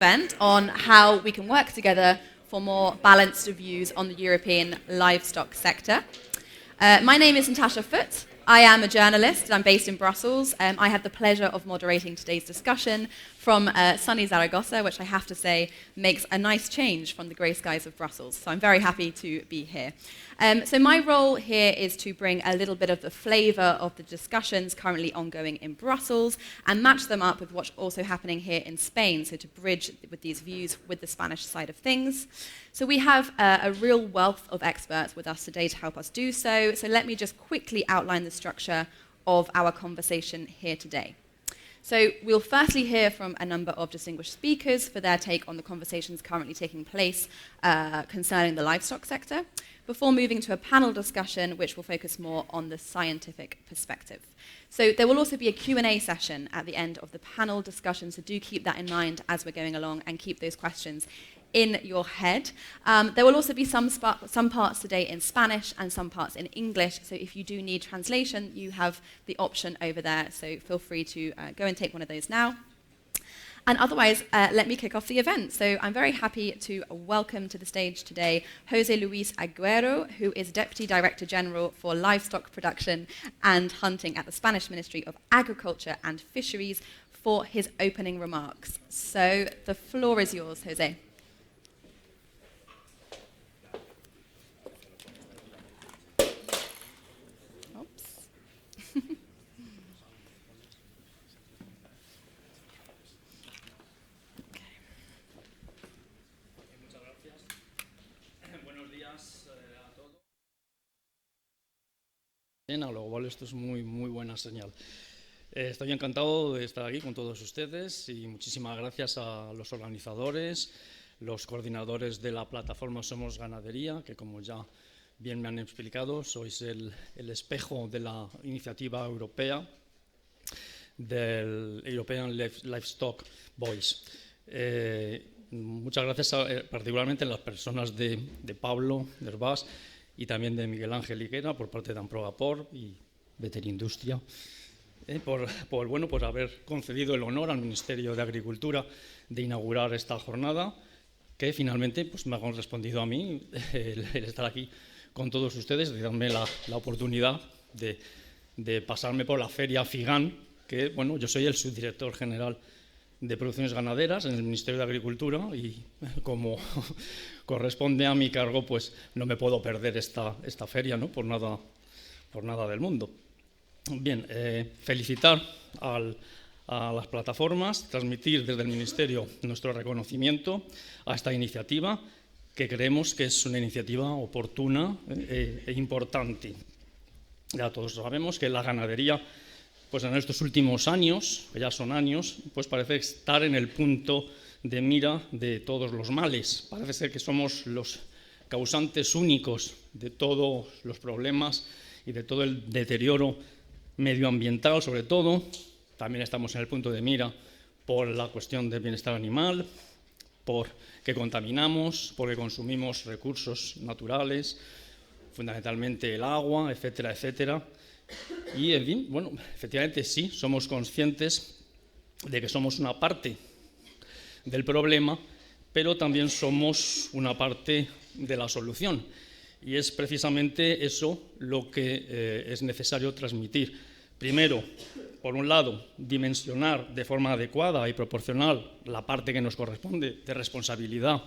event on how we can work together for more balanced views on the European livestock sector. My name is Natasha Foote. I am a journalist and I'm based in Brussels. I have the pleasure of moderating today's discussion from sunny Zaragoza, which I have to say makes a nice change from the grey skies of Brussels. So I'm very happy to be here. So my role here is to bring a little bit of the flavour of the discussions currently ongoing in Brussels and match them up with what's also happening here in Spain, so to bridge with these views with the Spanish side of things. So we have a real wealth of experts with us today to help us do so. So let me just quickly outline the structure of our conversation here today. So we'll firstly hear from a number of distinguished speakers for their take on the conversations currently taking place concerning the livestock sector, before moving to a panel discussion which will focus more on the scientific perspective. So there will also be a Q&A session at the end of the panel discussion, so do keep that in mind as we're going along and keep those questions in your head. There will also be some parts today in Spanish and some parts in English, so if you do need translation, you have the option over there, so feel free to go and take one of those now. And otherwise, let me kick off the event. So I'm very happy to welcome to the stage today José Luis Aguero, who is Deputy Director General for Livestock Production and Hunting at the Spanish Ministry of Agriculture and Fisheries, for his opening remarks. So the floor is yours, José. A lo cual esto es muy buena señal. Estoy encantado de estar aquí con todos ustedes y muchísimas gracias a los organizadores, los coordinadores de la plataforma Somos Ganaderia, que como ya bien me han explicado, sois el espejo de la iniciativa europea del European Livestock Voice. Muchas gracias particularmente a las personas de Pablo, de Herbás, y también de Miguel Ángel Higuera por parte de Amprogapor y Veterindustria, por haber concedido el honor al Ministerio de Agricultura de inaugurar esta jornada, que finalmente pues, me ha correspondido a mí el estar aquí con todos ustedes, de darme la oportunidad de pasarme por la feria FIGAN, que bueno, yo soy el subdirector general de Producciones Ganaderas en el Ministerio de Agricultura y como corresponde a mi cargo, pues no me puedo perder esta feria, ¿no? por nada del mundo. Bien, felicitar a las plataformas, transmitir desde el Ministerio nuestro reconocimiento a esta iniciativa, que creemos que es una iniciativa oportuna e importante. Ya todos sabemos que la ganadería, pues en estos últimos años, que ya son años, pues parece estar en el punto de mira de todos los males. Parece ser que somos los causantes únicos de todos los problemas y de todo el deterioro medioambiental, sobre todo. También estamos en el punto de mira por la cuestión del bienestar animal, porque contaminamos, porque consumimos recursos naturales, fundamentalmente el agua, etcétera, etcétera. Y, en fin, bueno, efectivamente sí, somos conscientes de que somos una parte del problema, pero también somos una parte de la solución. Y es precisamente eso lo que es necesario transmitir. Primero, por un lado, dimensionar de forma adecuada y proporcional la parte que nos corresponde de responsabilidad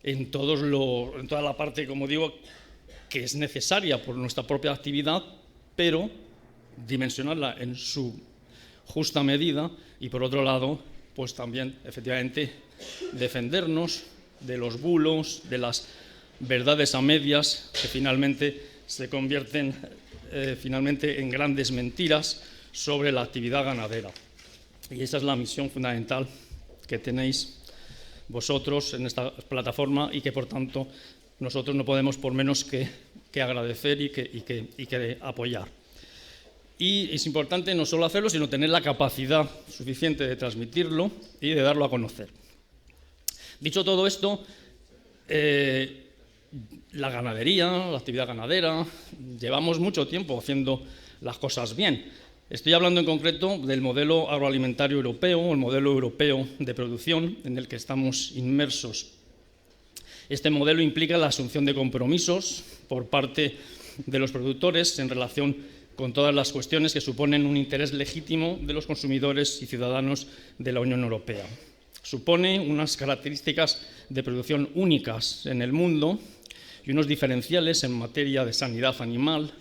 en toda la parte, como digo, que es necesaria por nuestra propia actividad, pero dimensionarla en su justa medida y, por otro lado, pues también, efectivamente, defendernos de los bulos, de las verdades a medias que finalmente se convierten en grandes mentiras sobre la actividad ganadera. Y esa es la misión fundamental que tenéis vosotros en esta plataforma y que, por tanto, nosotros no podemos por menos que agradecer y que apoyar. Y es importante no solo hacerlo, sino tener la capacidad suficiente de transmitirlo y de darlo a conocer. Dicho todo esto, la ganadería, la actividad ganadera, llevamos mucho tiempo haciendo las cosas bien. Estoy hablando en concreto del modelo agroalimentario europeo, o el modelo europeo de producción en el que estamos inmersos. Este modelo implica la asunción de compromisos por parte de los productores en relación con todas las cuestiones que suponen un interés legítimo de los consumidores y ciudadanos de la Unión Europea. Supone unas características de producción únicas en el mundo y unos diferenciales en materia de sanidad animal,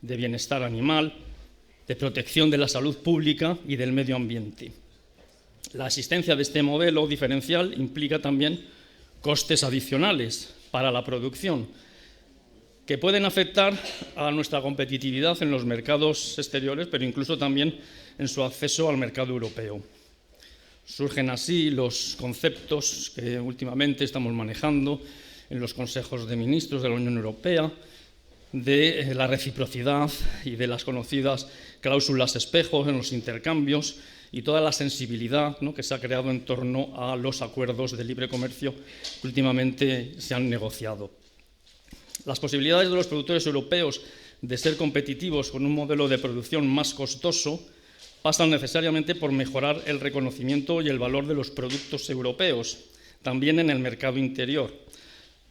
de bienestar animal, de protección de la salud pública y del medio ambiente. La existencia de este modelo diferencial implica también costes adicionales para la producción, que pueden afectar a nuestra competitividad en los mercados exteriores, pero incluso también en su acceso al mercado europeo. Surgen así los conceptos que últimamente estamos manejando en los consejos de ministros de la Unión Europea, de la reciprocidad y de las conocidas cláusulas espejo en los intercambios y toda la sensibilidad, ¿no?, que se ha creado en torno a los acuerdos de libre comercio que últimamente se han negociado. Las posibilidades de los productores europeos de ser competitivos con un modelo de producción más costoso pasan necesariamente por mejorar el reconocimiento y el valor de los productos europeos, también en el mercado interior,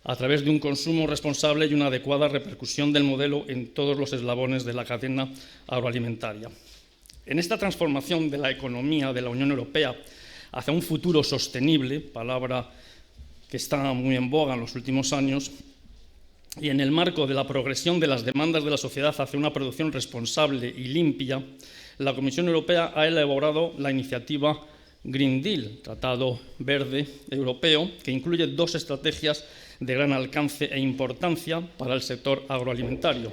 a través de un consumo responsable y una adecuada repercusión del modelo en todos los eslabones de la cadena agroalimentaria. En esta transformación de la economía de la Unión Europea hacia un futuro sostenible, palabra que está muy en boga en los últimos años, y en el marco de la progresión de las demandas de la sociedad hacia una producción responsable y limpia, la Comisión Europea ha elaborado la iniciativa Green Deal, Tratado Verde Europeo, que incluye dos estrategias de gran alcance e importancia para el sector agroalimentario.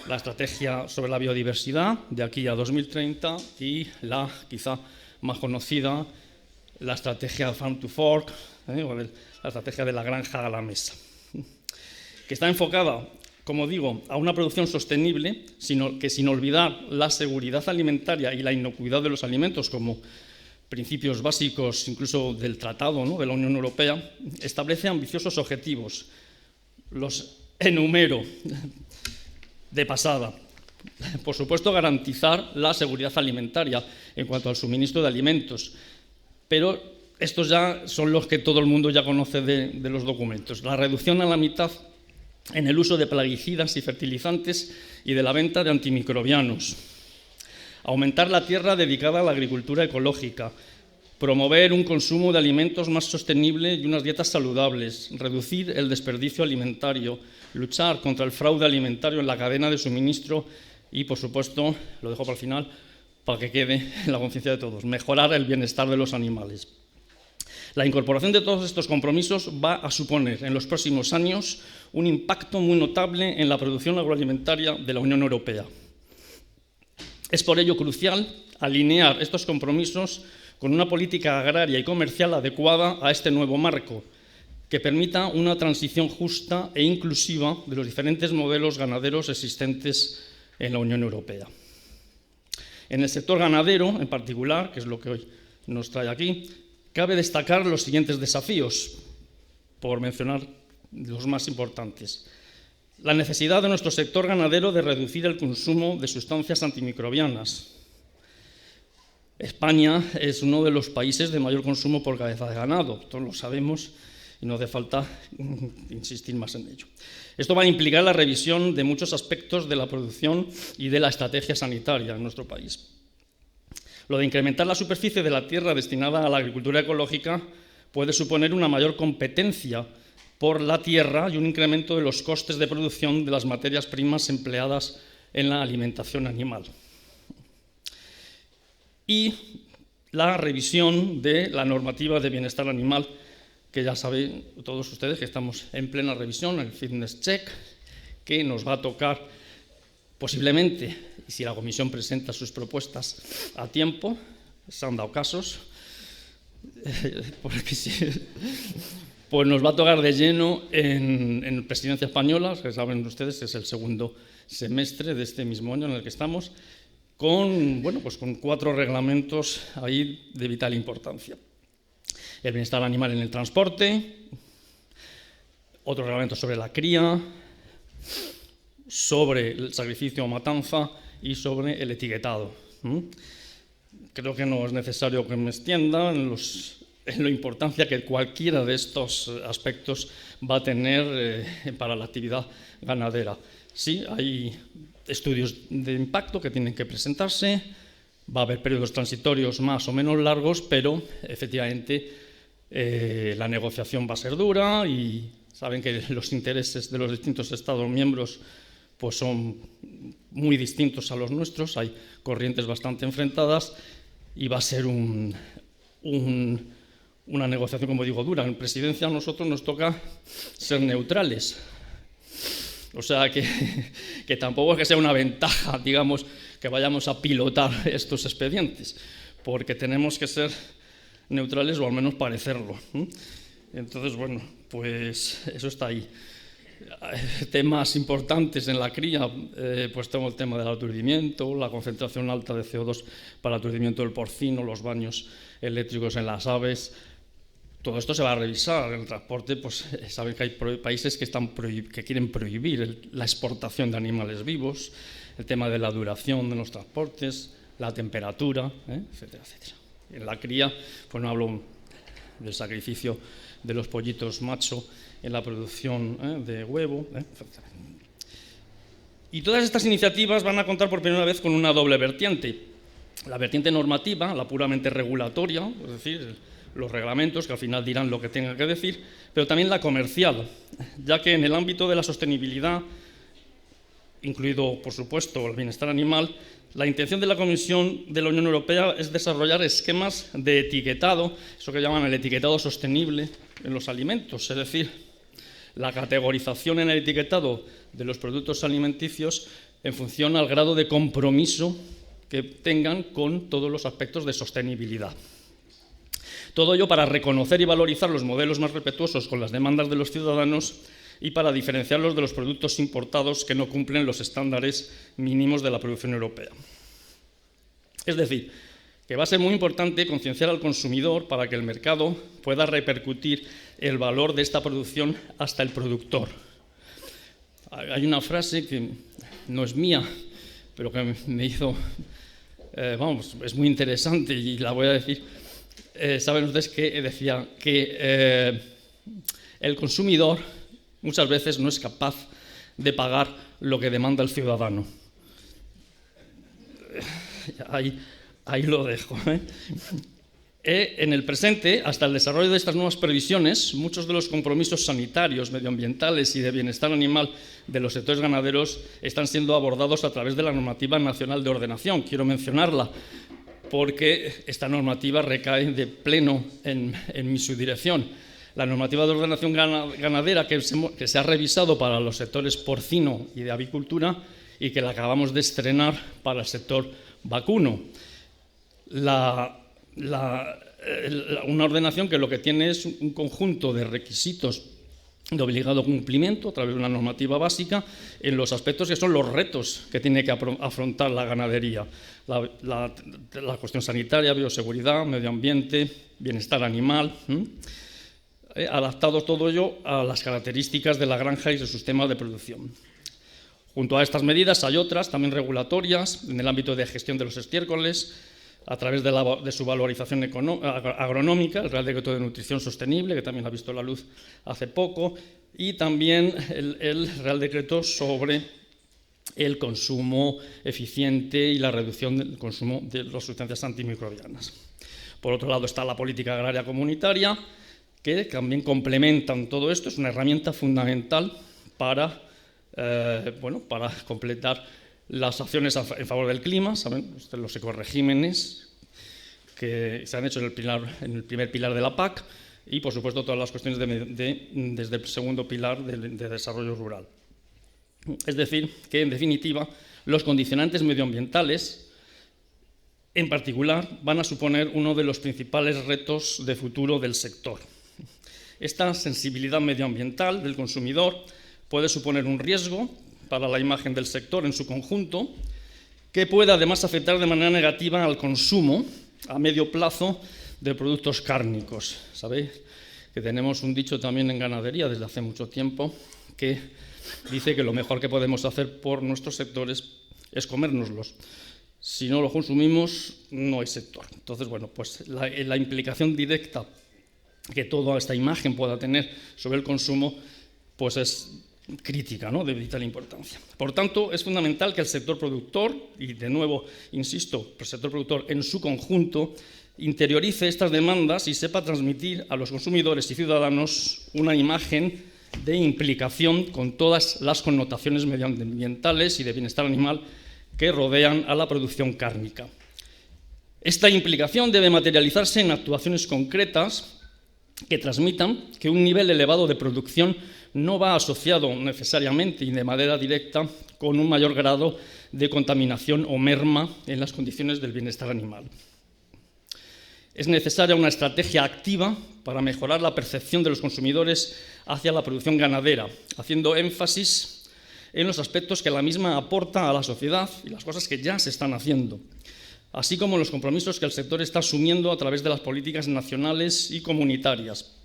La estrategia sobre la biodiversidad de aquí a 2030 y la quizá más conocida, la estrategia Farm to Fork, o la estrategia de la granja a la mesa, que está enfocada, como digo, a una producción sostenible, que sin olvidar la seguridad alimentaria y la inocuidad de los alimentos como principios básicos incluso del Tratado, ¿no?, de la Unión Europea, establece ambiciosos objetivos. Los enumero de pasada. Por supuesto, garantizar la seguridad alimentaria en cuanto al suministro de alimentos, pero estos ya son los que todo el mundo ya conoce de los documentos. La reducción a la mitad en el uso de plaguicidas y fertilizantes y de la venta de antimicrobianos. Aumentar la tierra dedicada a la agricultura ecológica, promover un consumo de alimentos más sostenible y unas dietas saludables, reducir el desperdicio alimentario, luchar contra el fraude alimentario en la cadena de suministro y, por supuesto, lo dejo para el final, para que quede en la conciencia de todos, mejorar el bienestar de los animales. La incorporación de todos estos compromisos va a suponer en los próximos años un impacto muy notable en la producción agroalimentaria de la Unión Europea. Es por ello crucial alinear estos compromisos con una política agraria y comercial adecuada a este nuevo marco, que permita una transición justa e inclusiva de los diferentes modelos ganaderos existentes en la Unión Europea. En el sector ganadero, en particular, que es lo que hoy nos trae aquí, cabe destacar los siguientes desafíos, por mencionar los más importantes. La necesidad de nuestro sector ganadero de reducir el consumo de sustancias antimicrobianas. España es uno de los países de mayor consumo por cabeza de ganado, todos lo sabemos y no hace falta insistir más en ello. Esto va a implicar la revisión de muchos aspectos de la producción y de la estrategia sanitaria en nuestro país. Lo de incrementar la superficie de la tierra destinada a la agricultura ecológica puede suponer una mayor competencia por la tierra y un incremento de los costes de producción de las materias primas empleadas en la alimentación animal. Y la revisión de la normativa de bienestar animal, que ya saben todos ustedes que estamos en plena revisión, el fitness check, que nos va a tocar posiblemente, y si la Comisión presenta sus propuestas a tiempo, se han dado casos, porque sí, pues nos va a tocar de lleno en Presidencia Española, que saben ustedes que es el segundo semestre de este mismo año en el que estamos, con 4 reglamentos ahí de vital importancia. El bienestar animal en el transporte, otro reglamento sobre la cría, sobre el sacrificio o matanza y sobre el etiquetado. Creo que no es necesario que me extienda en la importancia que cualquiera de estos aspectos va a tener para la actividad ganadera. Sí, hay estudios de impacto que tienen que presentarse, va a haber periodos transitorios más o menos largos, pero efectivamente la negociación va a ser dura y saben que los intereses de los distintos Estados miembros pues son muy distintos a los nuestros, hay corrientes bastante enfrentadas y va a ser una negociación, como digo, dura. En presidencia a nosotros nos toca ser neutrales. O sea que tampoco es que sea una ventaja, digamos, que vayamos a pilotar estos expedientes, porque tenemos que ser neutrales o al menos parecerlo. Entonces, bueno, pues eso está ahí. Temas importantes en la cría, pues tengo el tema del aturdimiento, la concentración alta de CO2 para el aturdimiento del porcino, los baños eléctricos en las aves. Todo esto se va a revisar. En el transporte, pues saben que hay países que quieren prohibir la exportación de animales vivos, el tema de la duración de los transportes, la temperatura, etcétera, etcétera. En la cría, pues no hablo del sacrificio de los pollitos macho en la producción de huevo, etcétera. Y todas estas iniciativas van a contar por primera vez con una doble vertiente. La vertiente normativa, la puramente regulatoria, es decir, los reglamentos que al final dirán lo que tengan que decir, pero también la comercial, ya que en el ámbito de la sostenibilidad, incluido, por supuesto, el bienestar animal, la intención de la Comisión de la Unión Europea es desarrollar esquemas de etiquetado, eso que llaman el etiquetado sostenible en los alimentos, es decir, la categorización en el etiquetado de los productos alimenticios en función al grado de compromiso que tengan con todos los aspectos de sostenibilidad. Todo ello para reconocer y valorizar los modelos más respetuosos con las demandas de los ciudadanos y para diferenciarlos de los productos importados que no cumplen los estándares mínimos de la producción europea. Es decir, que va a ser muy importante concienciar al consumidor para que el mercado pueda repercutir el valor de esta producción hasta el productor. Hay una frase que no es mía, pero que me hizo, es muy interesante y la voy a decir. Saben ustedes que decía que el consumidor muchas veces no es capaz de pagar lo que demanda el ciudadano. Ahí lo dejo. En el presente, hasta el desarrollo de estas nuevas previsiones, muchos de los compromisos sanitarios, medioambientales y de bienestar animal de los sectores ganaderos están siendo abordados a través de la normativa nacional de ordenación. Quiero mencionarla porque esta normativa recae de pleno en mi subdirección. La normativa de ordenación ganadera que se ha revisado para los sectores porcino y de avicultura y que la acabamos de estrenar para el sector vacuno. Una ordenación que lo que tiene es un conjunto de requisitos de obligado cumplimiento a través de una normativa básica en los aspectos que son los retos que tiene que afrontar la ganadería. La cuestión sanitaria, bioseguridad, medio ambiente, bienestar animal, adaptado todo ello a las características de la granja y su sistema de producción. Junto a estas medidas hay otras también regulatorias en el ámbito de gestión de los estiércoles, a través de su valorización agronómica, el Real Decreto de Nutrición Sostenible, que también ha visto la luz hace poco, y también el Real Decreto sobre el consumo eficiente y la reducción del consumo de las sustancias antimicrobianas. Por otro lado está la política agraria comunitaria, que también complementan todo esto, es una herramienta fundamental para completar las acciones en favor del clima, ¿saben? Los ecoregímenes que se han hecho en el primer pilar de la PAC y, por supuesto, todas las cuestiones desde el segundo pilar de desarrollo rural. Es decir, que, en definitiva, los condicionantes medioambientales, en particular, van a suponer uno de los principales retos de futuro del sector. Esta sensibilidad medioambiental del consumidor puede suponer un riesgo para la imagen del sector en su conjunto, que puede además afectar de manera negativa al consumo a medio plazo de productos cárnicos. Sabéis que tenemos un dicho también en ganadería desde hace mucho tiempo que dice que lo mejor que podemos hacer por nuestros sectores es comérnoslos. Si no los consumimos, no hay sector. Entonces, bueno, pues la implicación directa que toda esta imagen pueda tener sobre el consumo, pues es crítica, ¿no?, de vital importancia. Por tanto, es fundamental que el sector productor, y de nuevo, insisto, el sector productor en su conjunto, interiorice estas demandas y sepa transmitir a los consumidores y ciudadanos una imagen de implicación con todas las connotaciones medioambientales y de bienestar animal que rodean a la producción cárnica. Esta implicación debe materializarse en actuaciones concretas que transmitan que un nivel elevado de producción no va asociado necesariamente y de manera directa con un mayor grado de contaminación o merma en las condiciones del bienestar animal. Es necesaria una estrategia activa para mejorar la percepción de los consumidores hacia la producción ganadera, haciendo énfasis en los aspectos que la misma aporta a la sociedad y las cosas que ya se están haciendo, así como los compromisos que el sector está asumiendo a través de las políticas nacionales y comunitarias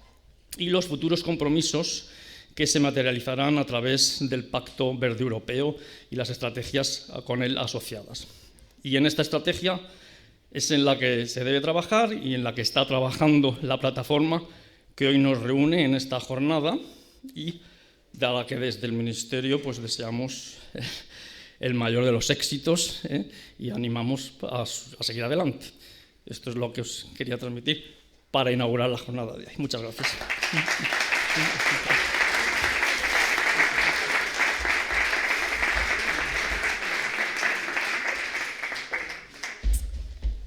y los futuros compromisos que se materializarán a través del Pacto Verde Europeo y las estrategias con él asociadas. Y en esta estrategia es en la que se debe trabajar y en la que está trabajando la plataforma que hoy nos reúne en esta jornada y de la que desde el Ministerio pues deseamos el mayor de los éxitos y animamos a seguir adelante. Esto es lo que os quería transmitir para inaugurar la jornada de hoy. Muchas gracias.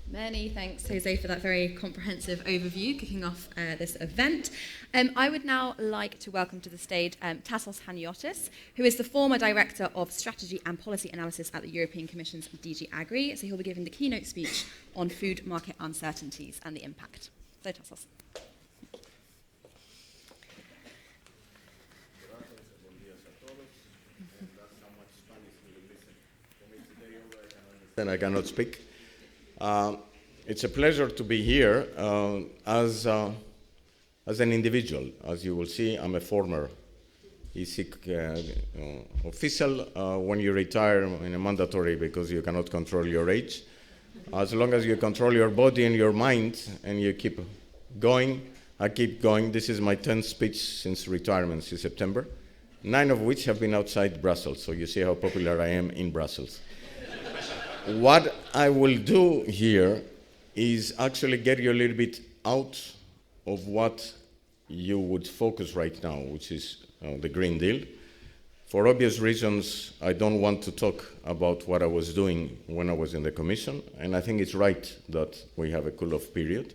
Many thanks, Jose, for that very comprehensive overview, kicking off this event. I would now like to welcome to the stage Tassos Haniotis, who is the former Director of Strategy and Policy Analysis at the European Commission's DG Agri. So he'll be giving the keynote speech on food market uncertainties and the impact. So, Tassos. Then I cannot speak. It's a pleasure to be here as an individual. As you will see, I'm a former ESIC official. When you retire in a mandatory because you cannot control your age, as long as you control your body and your mind and you keep going, I keep going. This is my 10th speech since retirement since September, 9 of which have been outside Brussels, so you see how popular I am in Brussels. What I will do here is actually get you a little bit out of what you would focus right now, which is the Green Deal. For obvious reasons, I don't want to talk about what I was doing when I was in the Commission, and I think it's right that we have a cool-off period.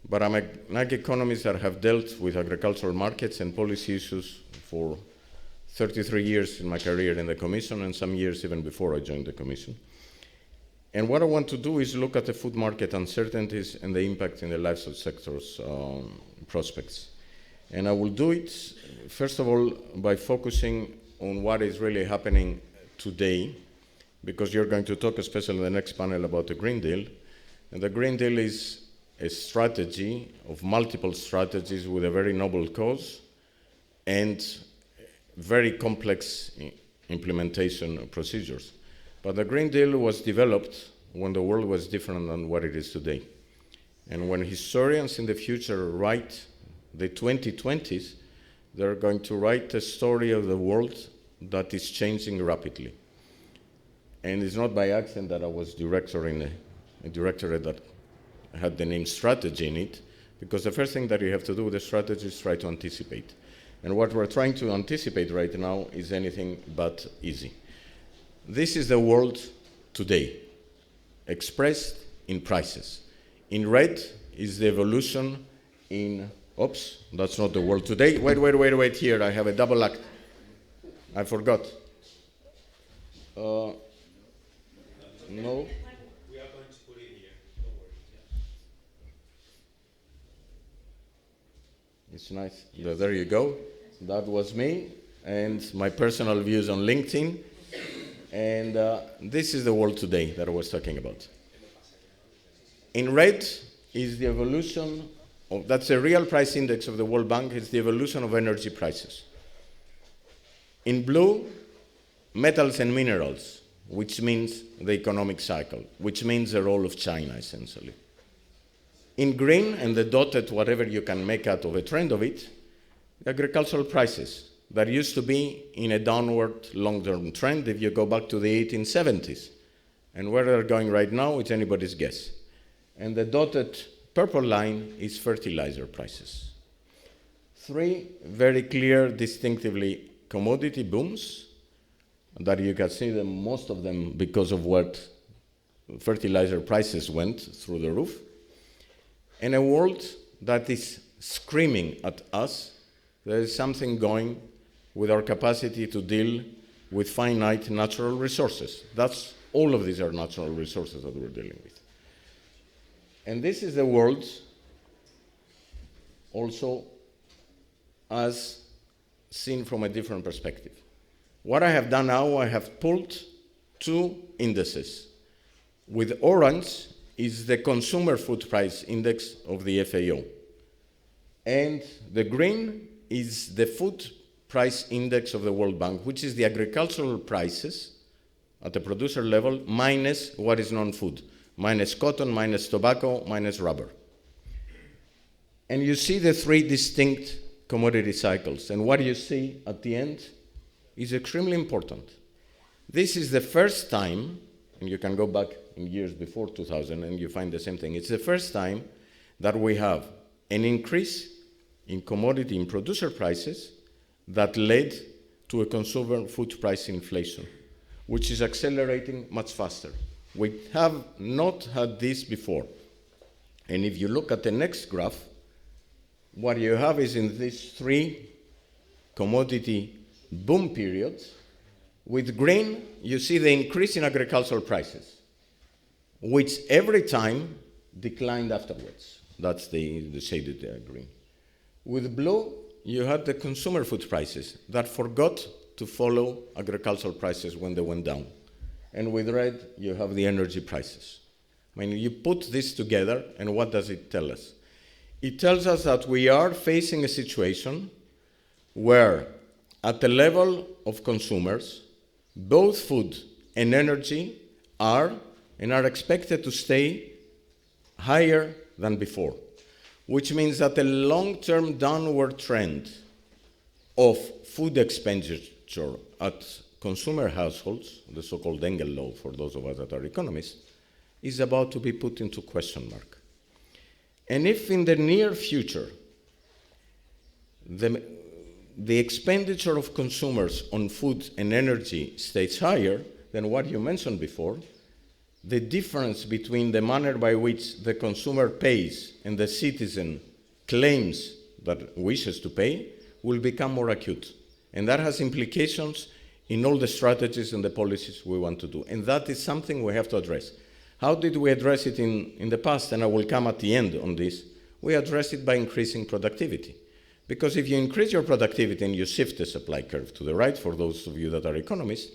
But I'm an economist that have dealt with agricultural markets and policy issues for 33 years in my career in the Commission, and some years even before I joined the Commission. And what I want to do is look at the food market uncertainties and the impact in the livestock sector's prospects. And I will do it, first of all, by focusing on what is really happening today, because you're going to talk, especially in the next panel, about the Green Deal. And the Green Deal is a strategy of multiple strategies with a very noble cause and very complex implementation procedures. But the Green Deal was developed when the world was different than what it is today. And when historians in the future write the 2020s, they're going to write a story of the world that is changing rapidly. And it's not by accident that I was director in a directorate that had the name strategy in it, because the first thing that you have to do with the strategy is try to anticipate. And what we're trying to anticipate right now is anything but easy. This is the world today, expressed in prices. In red is the evolution in, oops, that's not the world today. Wait, here, I have a double act. I forgot. No. We are going to put it here, don't worry. It's nice. Yes. There you go. That was me and my personal views on LinkedIn. And this is the world today that I was talking about. In red is the evolution of, that's a real price index of the World Bank, it's the evolution of energy prices. In blue, metals and minerals. which means the economic cycle, which means the role of China, essentially. In green, and the dotted, whatever you can make out of a trend of it, the agricultural prices that used to be in a downward long-term trend if you go back to the 1870s. And where they're going right now, it's anybody's guess. And the dotted purple line is fertilizer prices. Three very clear, distinctively commodity booms that you can see them, most of them because of what fertilizer prices went through the roof. And a world that is screaming at us, there is something going with our capacity to deal with finite natural resources. That's all of these are natural resources that we're dealing with. And this is the world also as seen from a different perspective. What I have done now, I have pulled two indices. With orange is the consumer food price index of the FAO. And the green is the food price index of the World Bank, which is the agricultural prices at the producer level minus what is non-food, minus cotton, minus tobacco, minus rubber. And you see the three distinct commodity cycles. And what you see at the end is extremely important. This is the first time, and you can go back in years before 2000 and you find the same thing. It's the first time that we have an increase in commodity and producer prices that led to a consumer food price inflation, which is accelerating much faster. We have not had this before. And if you look at the next graph, what you have is in these three commodity boom periods, with green, you see the increase in agricultural prices, which every time declined afterwards. That's the shaded green. With blue, you had the consumer food prices that forgot to follow agricultural prices when they went down. And with red, you have the energy prices. I mean, you put this together, and what does it tell us? It tells us that we are facing a situation where, at the level of consumers, both food and energy are expected to stay higher than before, which means that the long-term downward trend of food expenditure at consumer households, the so-called Engel law for those of us that are economists, is about to be put into question mark. And if in the near future the expenditure of consumers on food and energy stays higher than what you mentioned before, the difference between the manner by which the consumer pays and the citizen claims that wishes to pay will become more acute. And that has implications in all the strategies and the policies we want to do. And that is something we have to address. How did we address it in the past? And I will come at the end on this. We addressed it by increasing productivity. Because if you increase your productivity and you shift the supply curve to the right, for those of you that are economists,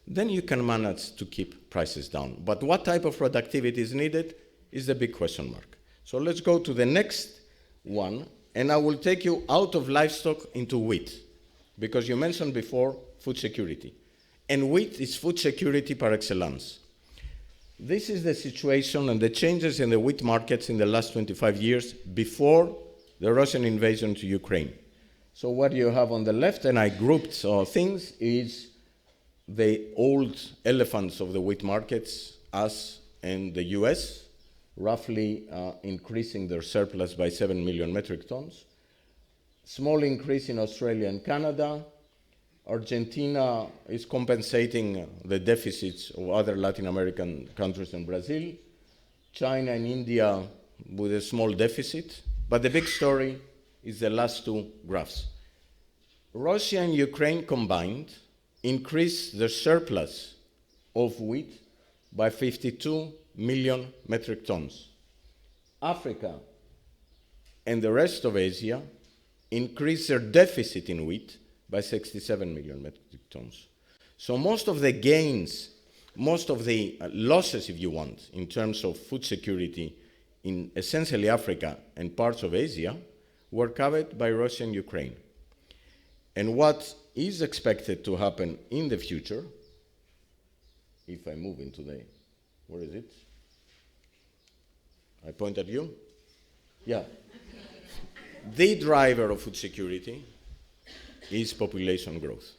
then you can manage to keep prices down. But what type of productivity is needed is the big question mark. So let's go to the next one, and I will take you out of livestock into wheat, because you mentioned before food security. And wheat is food security par excellence. This is the situation and the changes in the wheat markets in the last 25 years before the Russian invasion to Ukraine. So what you have on the left, and I grouped things, is the old elephants of the wheat markets, us and the US, roughly increasing their surplus by 7 million metric tons. Small increase in Australia and Canada. Argentina is compensating the deficits of other Latin American countries and Brazil. China and India with a small deficit. But the big story is the last two graphs. Russia and Ukraine combined increased the surplus of wheat by 52 million metric tons. Africa and the rest of Asia increased their deficit in wheat by 67 million metric tons. So most of the gains, most of the losses, if you want, in terms of food security in essentially Africa and parts of Asia were covered by Russia and Ukraine. And what is expected to happen in the future if I move into the, where is it? I point at you? Yeah. The driver of food security is population growth.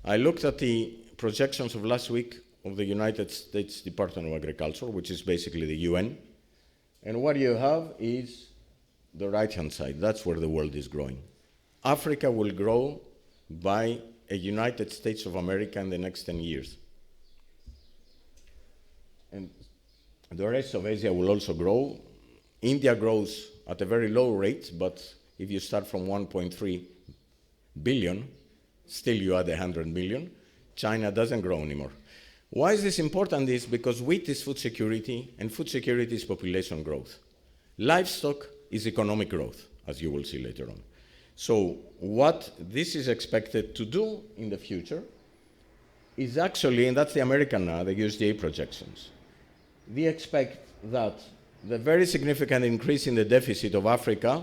I looked at the projections of last week of the United States Department of Agriculture, which is basically the UN, and what you have is the right-hand side. That's where the world is growing. Africa will grow by a United States of America in the next 10 years. And the rest of Asia will also grow. India grows at a very low rate, but if you start from 1.3 billion, still you add 100 million. China doesn't grow anymore. Why is this important? Is because wheat is food security, and food security is population growth. Livestock is economic growth, as you will see later on. So what this is expected to do in the future is actually, and that's the American, the USDA projections, they expect that the very significant increase in the deficit of Africa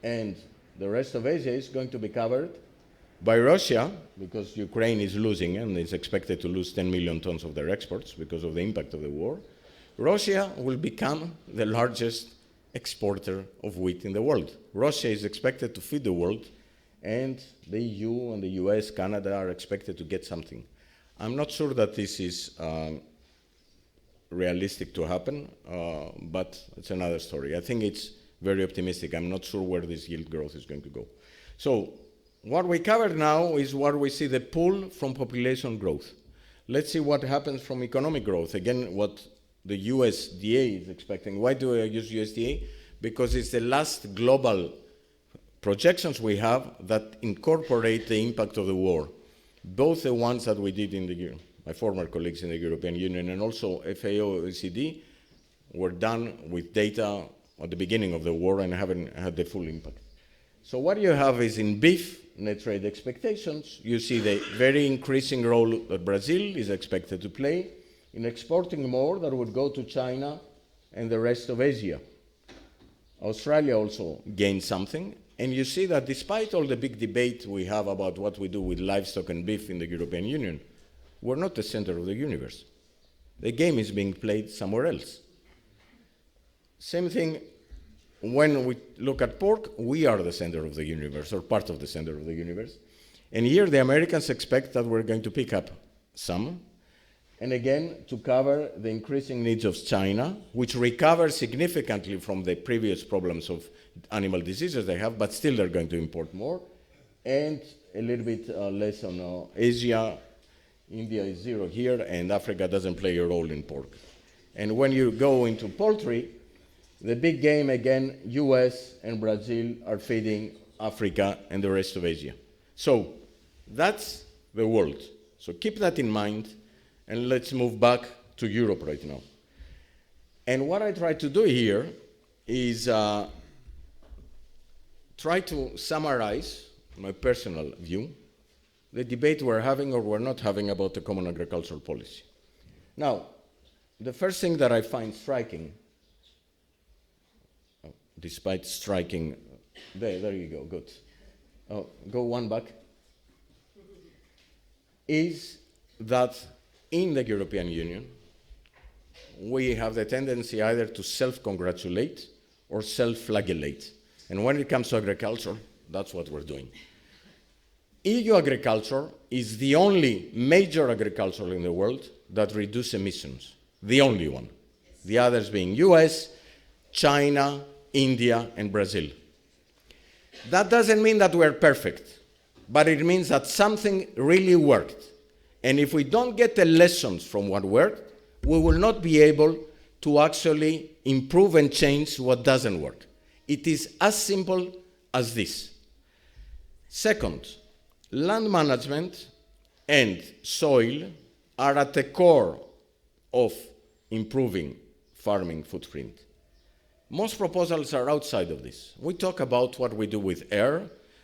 and the rest of Asia is going to be covered by Russia, because Ukraine is losing and is expected to lose 10 million tons of their exports because of the impact of the war. Russia will become the largest exporter of wheat in the world. Russia is expected to feed the world, and the EU and the US, Canada are expected to get something. I'm not sure that this is realistic to happen, but it's another story. I think it's very optimistic. I'm not sure where this yield growth is going to go. So what we covered now is what we see the pull from population growth. Let's see what happens from economic growth. Again, what the USDA is expecting. Why do I use USDA? Because it's the last global projections we have that incorporate the impact of the war. Both the ones that we did in my former colleagues in the European Union and also FAO, OECD, were done with data at the beginning of the war and haven't had the full impact. So what you have is in beef net trade expectations, you see the very increasing role that Brazil is expected to play in exporting more that would go to China and the rest of Asia. Australia also gained something, and you see that despite all the big debate we have about what we do with livestock and beef in the European Union, we're not the center of the universe. The game is being played somewhere else. Same thing when we look at pork, we are the center of the universe, or part of the center of the universe. And here the Americans expect that we're going to pick up some, and again, to cover the increasing needs of China, which recovers significantly from the previous problems of animal diseases they have, but still they're going to import more, and a little bit less on Asia. India is zero here, and Africa doesn't play a role in pork. And when you go into poultry, the big game again, US and Brazil are feeding Africa and the rest of Asia. So that's the world. So keep that in mind, and let's move back to Europe right now. And what I try to do here is try to summarize my personal view, the debate we're having or we're not having about the common agricultural policy. Now, the first thing that I find striking, despite striking, there you go, good. Go one back, is that in the European Union, we have the tendency either to self-congratulate or self-flagellate. And when it comes to agriculture, that's what we're doing. EU agriculture is the only major agriculture in the world that reduces emissions, the only one. The others being US, China, India, and Brazil. That doesn't mean that we're perfect, but it means that something really worked. And if we don't get the lessons from what worked, we will not be able to actually improve and change what doesn't work. It is as simple as this. Second, land management and soil are at the core of improving farming footprint. Most proposals are outside of this. We talk about what we do with air,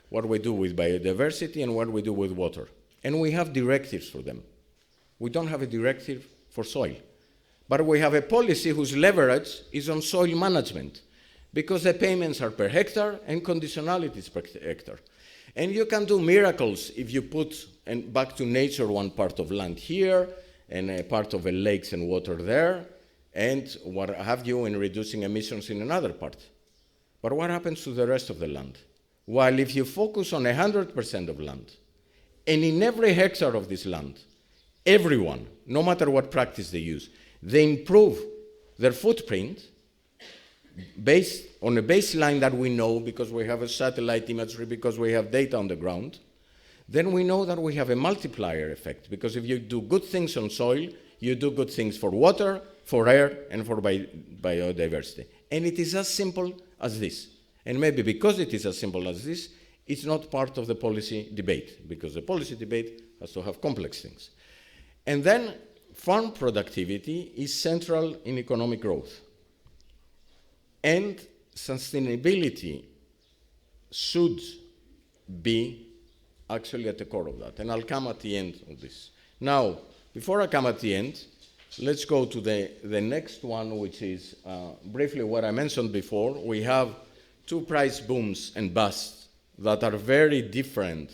what we do with biodiversity, and what we do with water. And we have directives for them. We don't have a directive for soil. But we have a policy whose leverage is on soil management, because the payments are per hectare and conditionalities per hectare. And you can do miracles if you put back to nature one part of land here, and a part of the lakes and water there, and what have you in reducing emissions in another part. But what happens to the rest of the land? While if you focus on 100% of land, and in every hectare of this land, everyone, no matter what practice they use, they improve their footprint based on a baseline that we know because we have a satellite imagery, because we have data on the ground, then we know that we have a multiplier effect. Because if you do good things on soil, you do good things for water, for air, and for biodiversity. And it is as simple as this. And maybe because it is as simple as this, it's not part of the policy debate, because the policy debate has to have complex things. And then farm productivity is central in economic growth. And sustainability should be actually at the core of that. And I'll come at the end of this. Now, before I come at the end, let's go to the next one, which is briefly what I mentioned before. We have two price booms and busts that are very different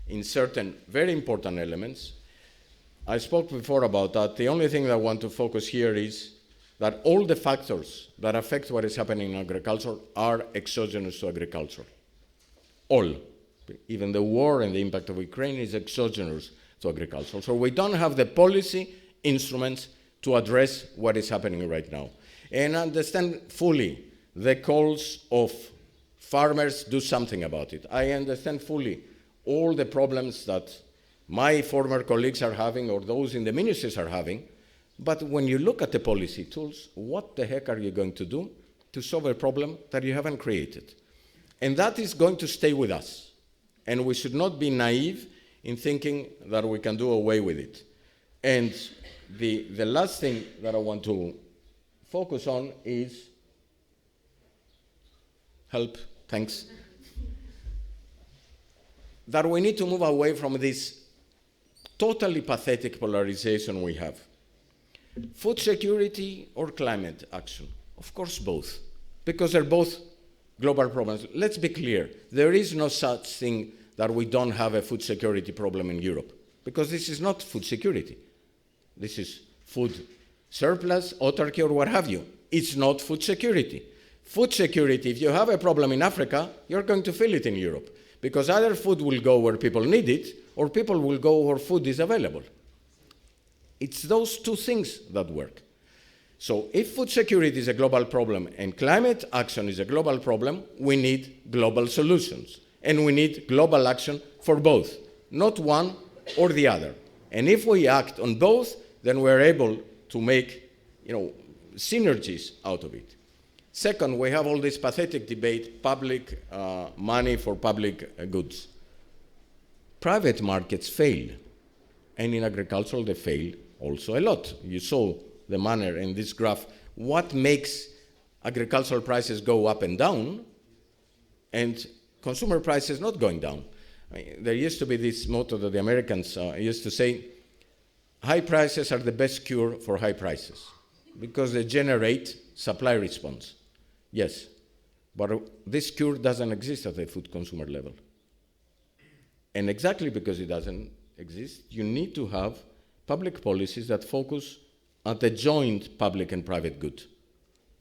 in certain very important elements. I spoke before about that. The only thing that I want to focus here is that all the factors that affect what is happening in agriculture are exogenous to agriculture. All. Even the war and the impact of Ukraine is exogenous to agriculture. So we don't have the policy instruments to address what is happening right now. And understand fully the calls of farmers, do something about it. I understand fully all the problems that my former colleagues are having or those in the ministries are having. But when you look at the policy tools, what the heck are you going to do to solve a problem that you haven't created? And that is going to stay with us. And we should not be naive in thinking that we can do away with it. And the last thing that I want to focus on is help, thanks, that we need to move away from this totally pathetic polarization we have. Food security or climate action? Of course both, because they're both global problems. Let's be clear, there is no such thing that we don't have a food security problem in Europe, because this is not food security. This is food surplus, autarky, or what have you. It's not food security. Food security, if you have a problem in Africa, you're going to feel it in Europe, because either food will go where people need it, or people will go where food is available. It's those two things that work. So if food security is a global problem and climate action is a global problem, we need global solutions. And we need global action for both, not one or the other. And if we act on both, then we're able to make, synergies out of it. Second, we have all this pathetic debate, public money for public goods. Private markets fail, and in agriculture they fail also a lot. You saw the manner in this graph. What makes agricultural prices go up and down, and consumer prices not going down? There used to be this motto that the Americans used to say, high prices are the best cure for high prices, because they generate supply response. Yes, but this cure doesn't exist at the food consumer level. And exactly because it doesn't exist, you need to have public policies that focus on the joint public and private good.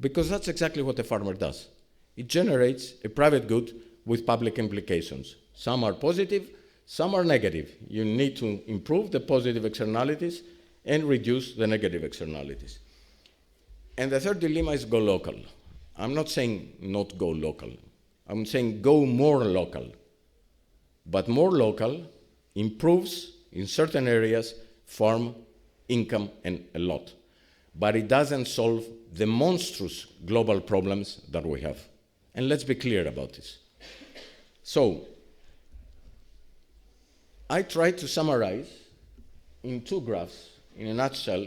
Because that's exactly what a farmer does. It generates a private good with public implications. Some are positive, some are negative. You need to improve the positive externalities and reduce the negative externalities. And the third dilemma is go local. I'm not saying not go local. I'm saying go more local. But more local improves, in certain areas, farm income and a lot. But it doesn't solve the monstrous global problems that we have. And let's be clear about this. So, I tried to summarize in two graphs, in a nutshell,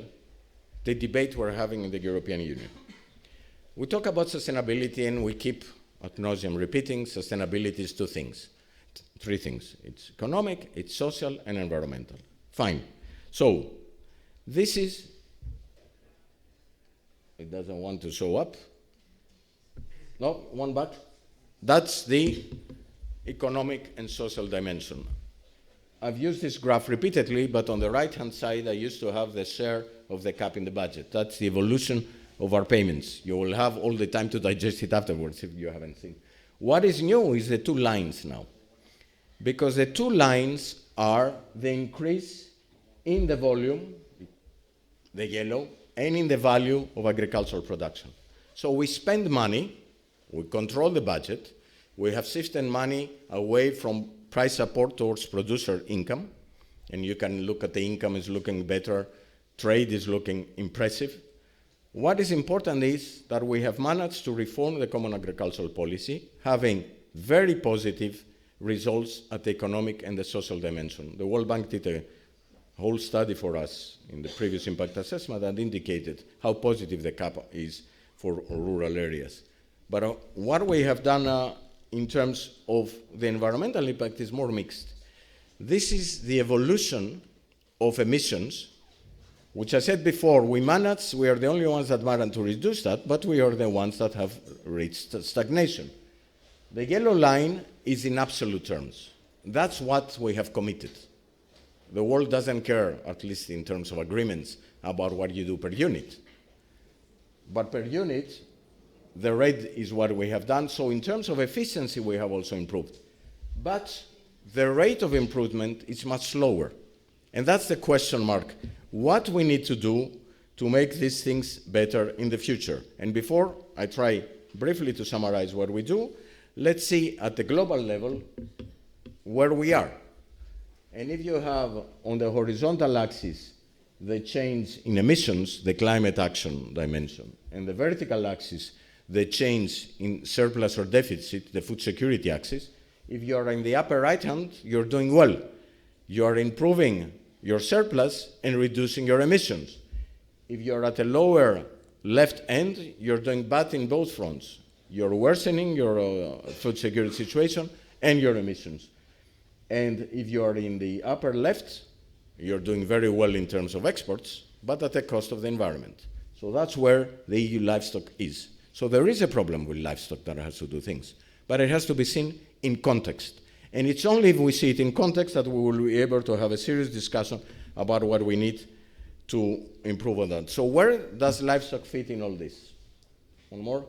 the debate we're having in the European Union. We talk about sustainability and we keep ad nauseum repeating sustainability is two things, three things. It's economic, it's social, and environmental. Fine. So, this is, it doesn't want to show up. No, one back. That's the economic and social dimension. I've used this graph repeatedly, but on the right-hand side, I used to have the share of the CAP in the budget. That's the evolution of our payments. You will have all the time to digest it afterwards if you haven't seen. What is new is the two lines now, because the two lines are the increase in the volume, the yellow, and in the value of agricultural production. So we spend money, we control the budget, we have shifted money away from price support towards producer income, and you can look at the income is looking better, trade is looking impressive. What is important is that we have managed to reform the common agricultural policy, having very positive results at the economic and the social dimension. The World Bank did a whole study for us in the previous impact assessment that indicated how positive the CAP is for rural areas. But what we have done in terms of the environmental impact is more mixed. This is the evolution of emissions, which I said before, we are the only ones that managed to reduce that, but we are the ones that have reached stagnation. The yellow line is in absolute terms. That's what we have committed. The world doesn't care, at least in terms of agreements, about what you do per unit. But per unit, the red is what we have done. So in terms of efficiency, we have also improved. But the rate of improvement is much slower. And that's the question mark. What we need to do to make these things better in the future. And before I try briefly to summarize what we do, let's see at the global level where we are. And if you have on the horizontal axis the change in emissions, the climate action dimension, and the vertical axis, the change in surplus or deficit, the food security axis, if you are in the upper right hand, you're doing well. You are improving your surplus and reducing your emissions. If you're at the lower left end, you're doing bad in both fronts. You're worsening your food security situation and your emissions. And if you're in the upper left, you're doing very well in terms of exports, but at the cost of the environment. So that's where the EU livestock is. So there is a problem with livestock that has to do things, but it has to be seen in context. And it's only if we see it in context that we will be able to have a serious discussion about what we need to improve on that. So where does livestock fit in all this? One more.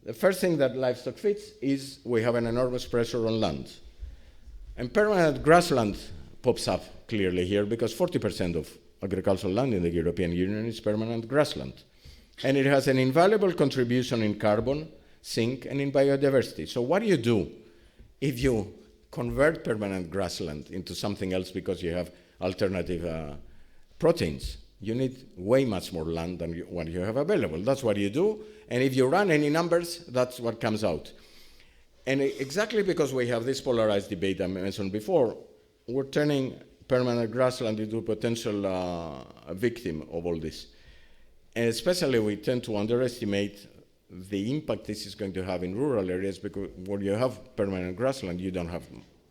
The first thing that livestock fits is we have an enormous pressure on land. And permanent grassland pops up clearly here because 40% of agricultural land in the European Union is permanent grassland. And it has an invaluable contribution in carbon, zinc, and in biodiversity. So what do you do if you convert permanent grassland into something else because you have alternative proteins? You need way much more land than what you have available. That's what you do. And if you run any numbers, that's what comes out. And exactly because we have this polarized debate I mentioned before, we're turning permanent grassland into a potential victim of all this. And especially we tend to underestimate the impact this is going to have in rural areas because where you have permanent grassland, you don't have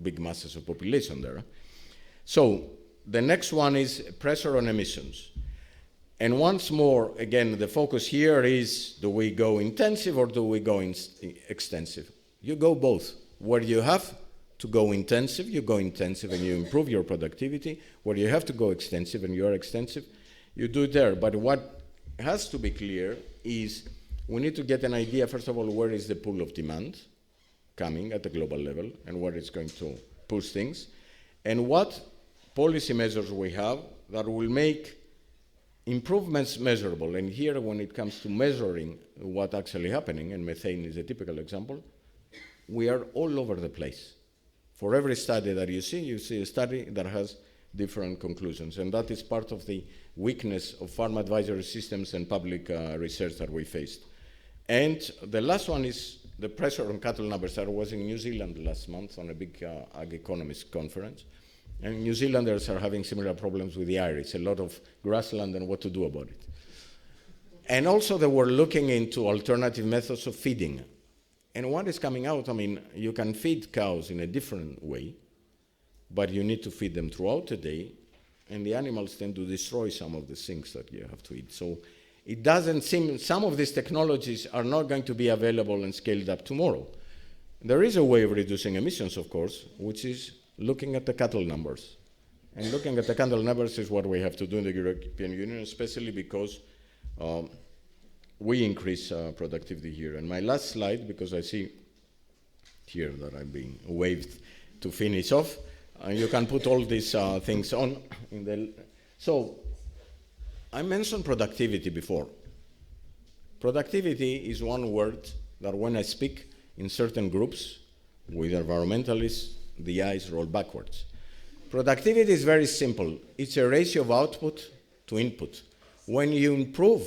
big masses of population there. So the next one is pressure on emissions. And once more, again, the focus here is, do we go intensive or do we go extensive? You go both. Where you have to go intensive, you go intensive and you improve your productivity. Where you have to go extensive and you are extensive, you do it there. But what has to be clear is we need to get an idea, first of all, where is the pool of demand coming at the global level and where it's going to push things, and what policy measures we have that will make improvements measurable. And here, when it comes to measuring what's actually happening, and methane is a typical example, we are all over the place. For every study that you see a study that has different conclusions. And that is part of the weakness of farm advisory systems and public research that we faced. And the last one is the pressure on cattle numbers. I was in New Zealand last month on a big ag economist conference. And New Zealanders are having similar problems with the Irish, a lot of grassland and what to do about it. And also they were looking into alternative methods of feeding. And what is coming out, I mean, you can feed cows in a different way, but you need to feed them throughout the day, and the animals tend to destroy some of the things that you have to eat. So it doesn't seem, some of these technologies are not going to be available and scaled up tomorrow. There is a way of reducing emissions, of course, which is looking at the cattle numbers. And looking at the cattle numbers is what we have to do in the European Union, especially because we increase productivity here. And my last slide, because I see here that I'm being waved to finish off, you can put all these things on. So I mentioned productivity before. Productivity is one word that when I speak in certain groups with environmentalists, the eyes roll backwards. Productivity is very simple. It's a ratio of output to input. When you improve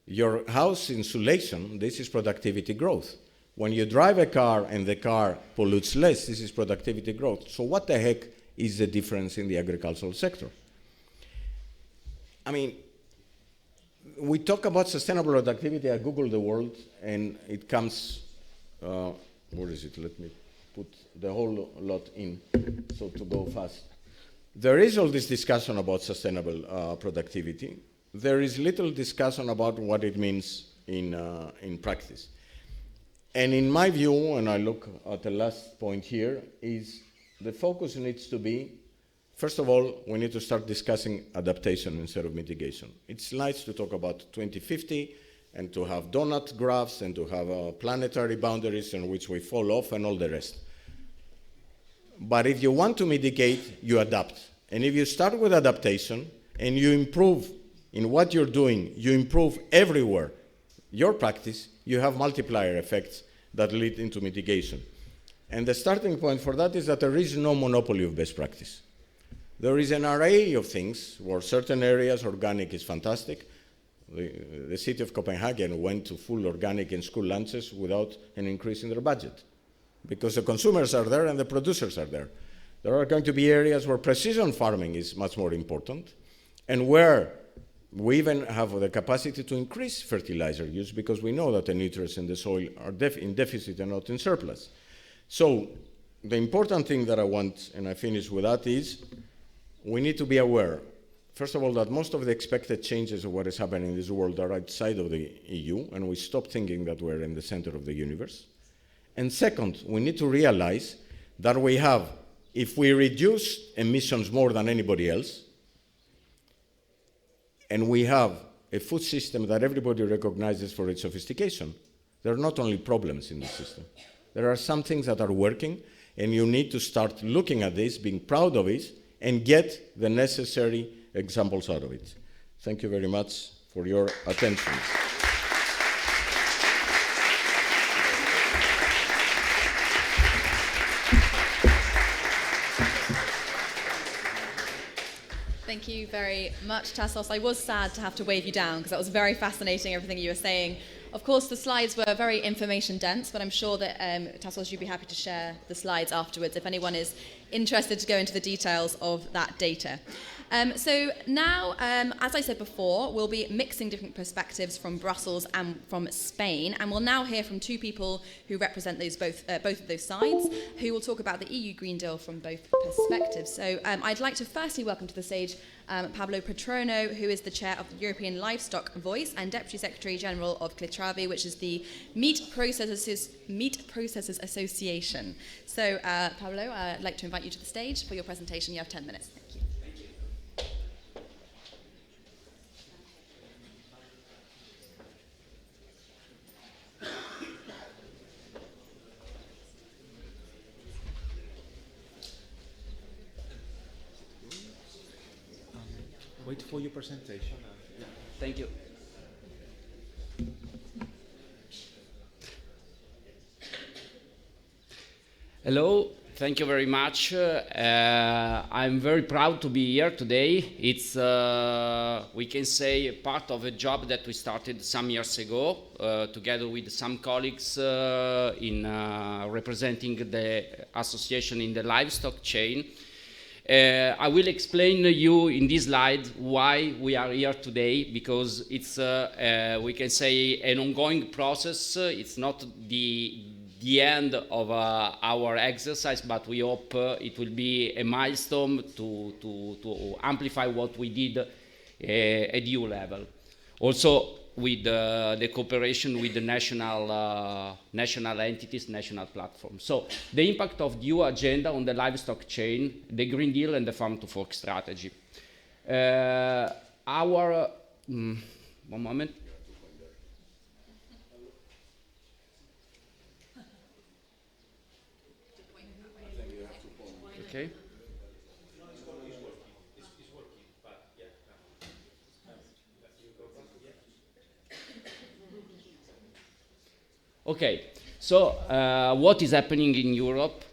your house insulation, this is productivity growth. When you drive a car and the car pollutes less, this is productivity growth. So what the heck is the difference in the agricultural sector? I mean, we talk about sustainable productivity. I Googled the word, and it comes, where is it? Let me put the whole lot in, so to go fast. There is all this discussion about sustainable productivity. There is little discussion about what it means in practice. And in my view, and I look at the last point here, is the focus needs to be, first of all, we need to start discussing adaptation instead of mitigation. It's nice to talk about 2050 and to have donut graphs and to have planetary boundaries in which we fall off and all the rest. But if you want to mitigate, you adapt. And if you start with adaptation and you improve in what you're doing, you improve everywhere your practice, you have multiplier effects that lead into mitigation. And the starting point for that is that there is no monopoly of best practice. There is an array of things where certain areas organic is fantastic. The city of Copenhagen went to full organic in school lunches without an increase in their budget, because the consumers are there and the producers are there. There are going to be areas where precision farming is much more important, and where we even have the capacity to increase fertilizer use because we know that the nutrients in the soil are in deficit and not in surplus. So the important thing that I want, and I finish with that, is we need to be aware, first of all, that most of the expected changes of what is happening in this world are outside of the EU, and we stop thinking that we're in the center of the universe. And second, we need to realize that we have, if we reduce emissions more than anybody else, and we have a food system that everybody recognizes for its sophistication, there are not only problems in the system. There are some things that are working, and you need to start looking at this, being proud of it, and get the necessary examples out of it. Thank you very much for your attention. Thank you very much, Tassos. I was sad to have to wave you down because that was very fascinating, everything you were saying. Of course, the slides were very information dense, but I'm sure that Tassos, you'd be happy to share the slides afterwards if anyone is interested to go into the details of that data. So now, as I said before, we'll be mixing different perspectives from Brussels and from Spain, and we'll now hear from two people who represent those both of those sides, who will talk about the EU Green Deal from both perspectives. So I'd like to firstly welcome to the stage Pablo Patrono, who is the chair of the European Livestock Voice and Deputy Secretary General of CLITRAVI, which is the Meat Processors Association. So Pablo, I'd like to invite you to the stage for your presentation. You have 10 minutes. Thank you. Wait for your presentation. Thank you. Hello, thank you very much. I'm very proud to be here today. It's, we can say, part of a job that we started some years ago, together with some colleagues in representing the association in the livestock chain. I will explain to you in this slide why we are here today, because it's, we can say, an ongoing process. It's not the end of our exercise, but we hope it will be a milestone to amplify what we did at EU level. Also, with the cooperation with the national entities, national platforms. So the impact of the EU agenda on the livestock chain, the Green Deal and the Farm to Fork strategy. One moment. Okay. Okay, so what is happening in Europe?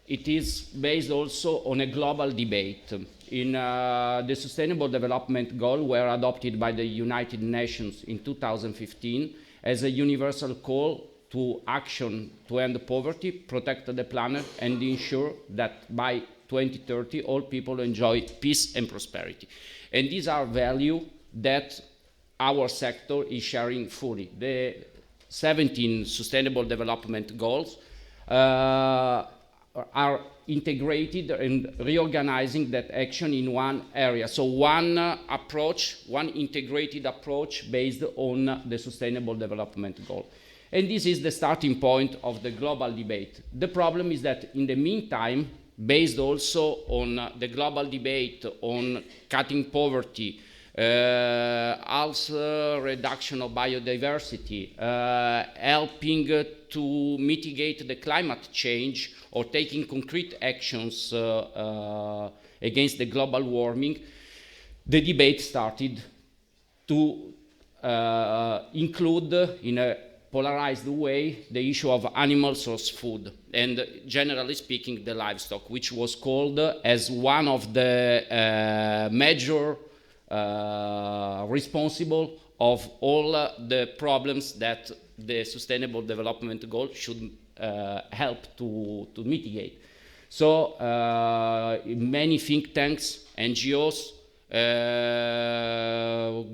It is based also on a global debate. In the Sustainable Development Goals were adopted by the United Nations in 2015 as a universal call to action to end poverty, protect the planet, and ensure that by 2030 all people enjoy peace and prosperity. And these are values that our sector is sharing fully. The 17 Sustainable Development Goals are integrated and reorganizing that action in one area. So one approach, one integrated approach based on the Sustainable Development Goal. And this is the starting point of the global debate. The problem is that in the meantime, based also on the global debate on cutting poverty, also reduction of biodiversity, helping to mitigate the climate change or taking concrete actions against the global warming, the debate started to include in a polarized way the issue of animal source food and generally speaking the livestock, which was called as one of the major responsible of all the problems that the Sustainable Development Goal should help to mitigate. So many think tanks, NGOs,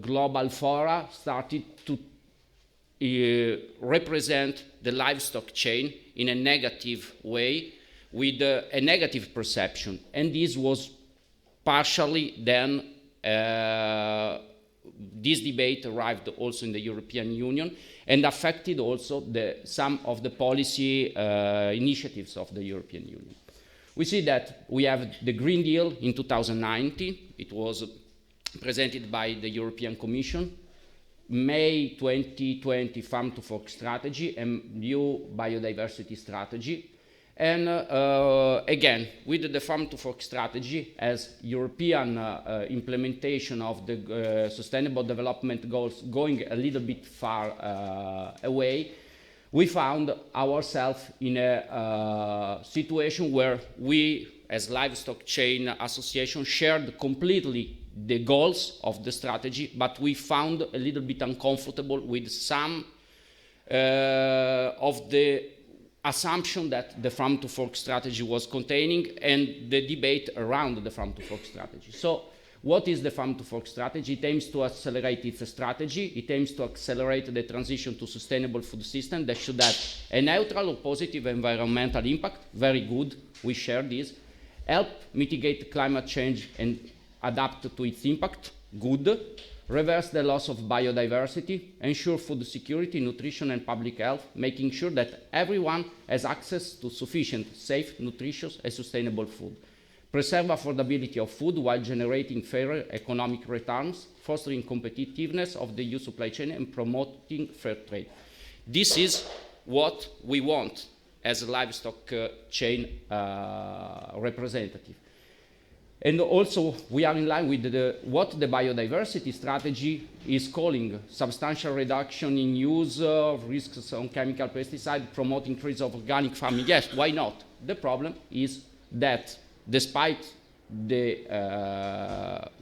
global fora started to represent the livestock chain in a negative way with a negative perception. And this was partially then this debate arrived also in the European Union and affected also some of the policy initiatives of the European Union. We see that we have the Green Deal in 2019. It was presented by the European Commission. May 2020 Farm to Fork strategy and new biodiversity strategy. And again, with the Farm to Fork strategy as European implementation of the Sustainable Development Goals going a little bit far away, we found ourselves in a situation where we, as Livestock Chain Association, shared completely the goals of the strategy, but we found a little bit uncomfortable with some of the assumption that the Farm to Fork strategy was containing and the debate around the Farm to Fork strategy. So what is the Farm to Fork strategy? It aims to accelerate its strategy. It aims to accelerate the transition to sustainable food system that should have a neutral or positive environmental impact. Very good, we share this. Help mitigate climate change and adapt to its impact. Good. Reverse the loss of biodiversity, ensure food security, nutrition and public health, making sure that everyone has access to sufficient, safe, nutritious and sustainable food. Preserve affordability of food while generating fairer economic returns, fostering competitiveness of the EU supply chain and promoting fair trade. This is what we want as a livestock chain representative. And also, we are in line with what the biodiversity strategy is calling: substantial reduction in use of risks on chemical pesticide, promoting increase of organic farming. Yes, why not? The problem is that despite the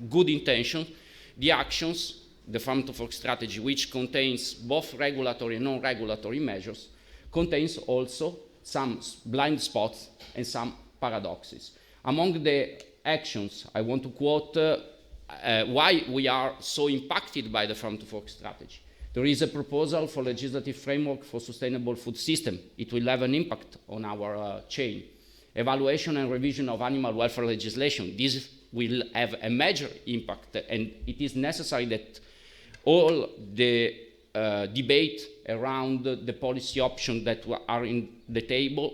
good intentions, the actions, the Farm to Fork strategy, which contains both regulatory and non-regulatory measures, contains also some blind spots and some paradoxes. Among the actions, I want to quote why we are so impacted by the Farm to Fork strategy. There is a proposal for legislative framework for sustainable food system. It will have an impact on our chain. Evaluation and revision of animal welfare legislation. This will have a major impact, and it is necessary that all the debate around the policy options that are on the table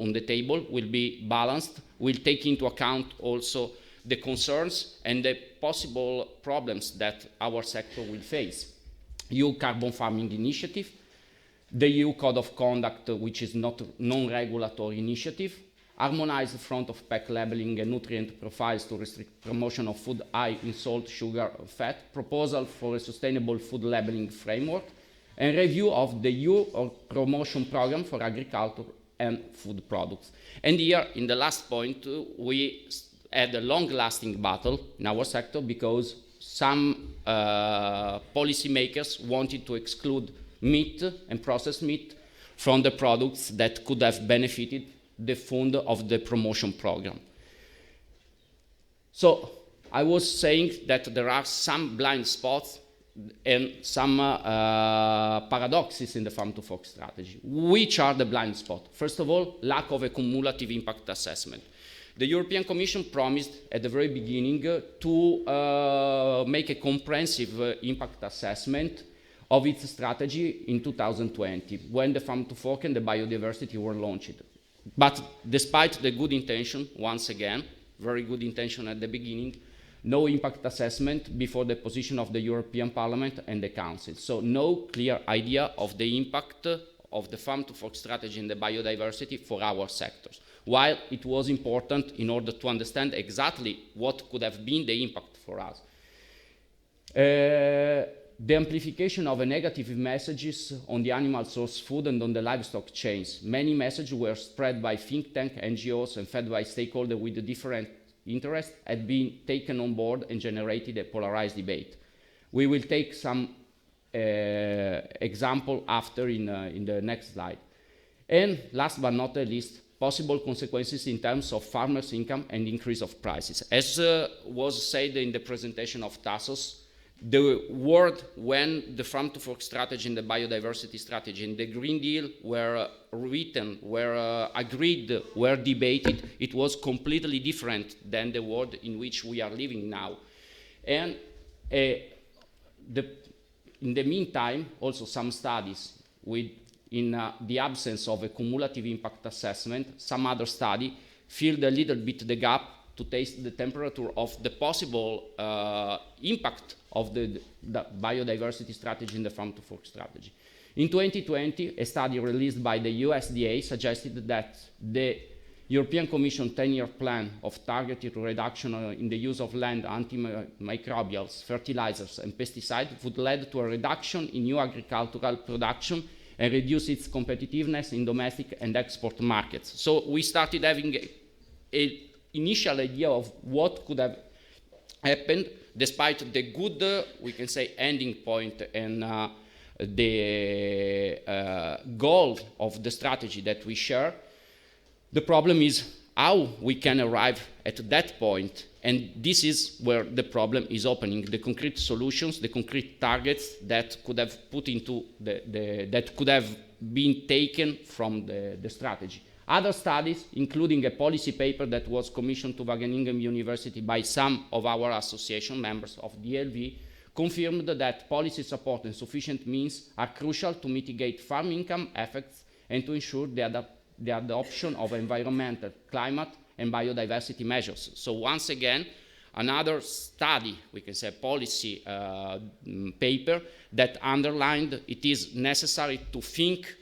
will be balanced, will take into account also the concerns and the possible problems that our sector will face. EU Carbon Farming Initiative, the EU Code of Conduct, which is not non-regulatory initiative, harmonized front-of-pack labeling and nutrient profiles to restrict promotion of food high in salt, sugar, or fat, proposal for a sustainable food labeling framework, and review of the EU promotion program for agriculture and food products. And here, in the last point, we had a long-lasting battle in our sector because some policymakers wanted to exclude meat and processed meat from the products that could have benefited the fund of the promotion program. So I was saying that there are some blind spots and some paradoxes in the farm-to-fork strategy. Which are the blind spots? First of all, lack of a cumulative impact assessment. The European Commission promised at the very beginning to make a comprehensive impact assessment of its strategy in 2020, when the farm-to-fork and the biodiversity were launched. But despite the good intention, once again, very good intention at the beginning, no impact assessment before the position of the European Parliament and the Council. So no clear idea of the impact of the farm-to-fork strategy and the biodiversity for our sectors, while it was important in order to understand exactly what could have been the impact for us. The amplification of negative messages on the animal source food and on the livestock chains. Many messages were spread by think tank, NGOs, and fed by stakeholders with different interests, had been taken on board and generated a polarized debate. We will take some example after in the next slide. And last but not least, possible consequences in terms of farmers' income and increase of prices. As was said in the presentation of Tassos, the word when the farm-to-fork strategy and the biodiversity strategy and the Green Deal were written, were agreed, were debated, it was completely different than the world in which we are living now. And in the meantime, also some studies in the absence of a cumulative impact assessment, some other study filled a little bit the gap to taste the temperature of the possible impact of the biodiversity strategy and the farm-to-fork strategy. In 2020, a study released by the USDA suggested that the European Commission 10-year plan of targeted reduction in the use of land, antimicrobials, fertilizers, and pesticides would lead to a reduction in new agricultural production and reduce its competitiveness in domestic and export markets. So we started having an initial idea of what could have happened, despite the good, we can say, ending point and the goal of the strategy that we share. The problem is how we can arrive at that point, and this is where the problem is opening, the concrete solutions, the concrete targets that could have put into that could have been taken from the strategy. Other studies, including a policy paper that was commissioned to Wageningen University by some of our association members of DLV, confirmed that policy support and sufficient means are crucial to mitigate farm income effects and to ensure the adoption of environmental, climate, and biodiversity measures. So once again, another study, we can say policy paper, that underlined it is necessary to think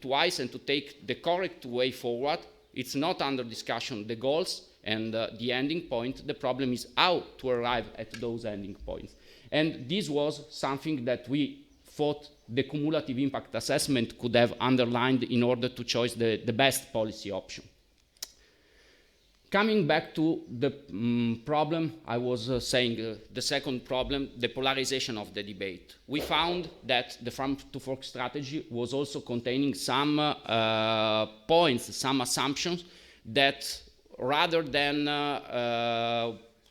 twice and to take the correct way forward. It's not under discussion the goals and the ending point. The problem is how to arrive at those ending points. And this was something that we thought the cumulative impact assessment could have underlined in order to choose the best policy option. Coming back to the problem, I was saying the second problem, the polarization of the debate. We found that the farm-to-fork strategy was also containing some points, some assumptions that rather than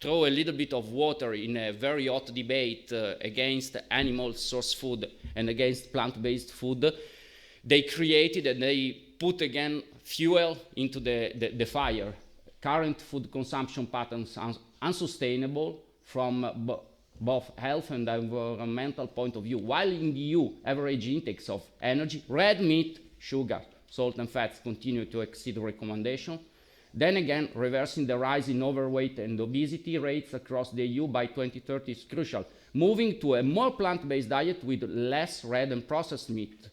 throw a little bit of water in a very hot debate against animal source food and against plant-based food, they created and they put again fuel into the fire. Current food consumption patterns are unsustainable from both health and environmental point of view. While in the EU, average intakes of energy, red meat, sugar, salt and fats continue to exceed recommendation. Then again, reversing the rise in overweight and obesity rates across the EU by 2030 is crucial. Moving to a more plant-based diet with less red and processed meat.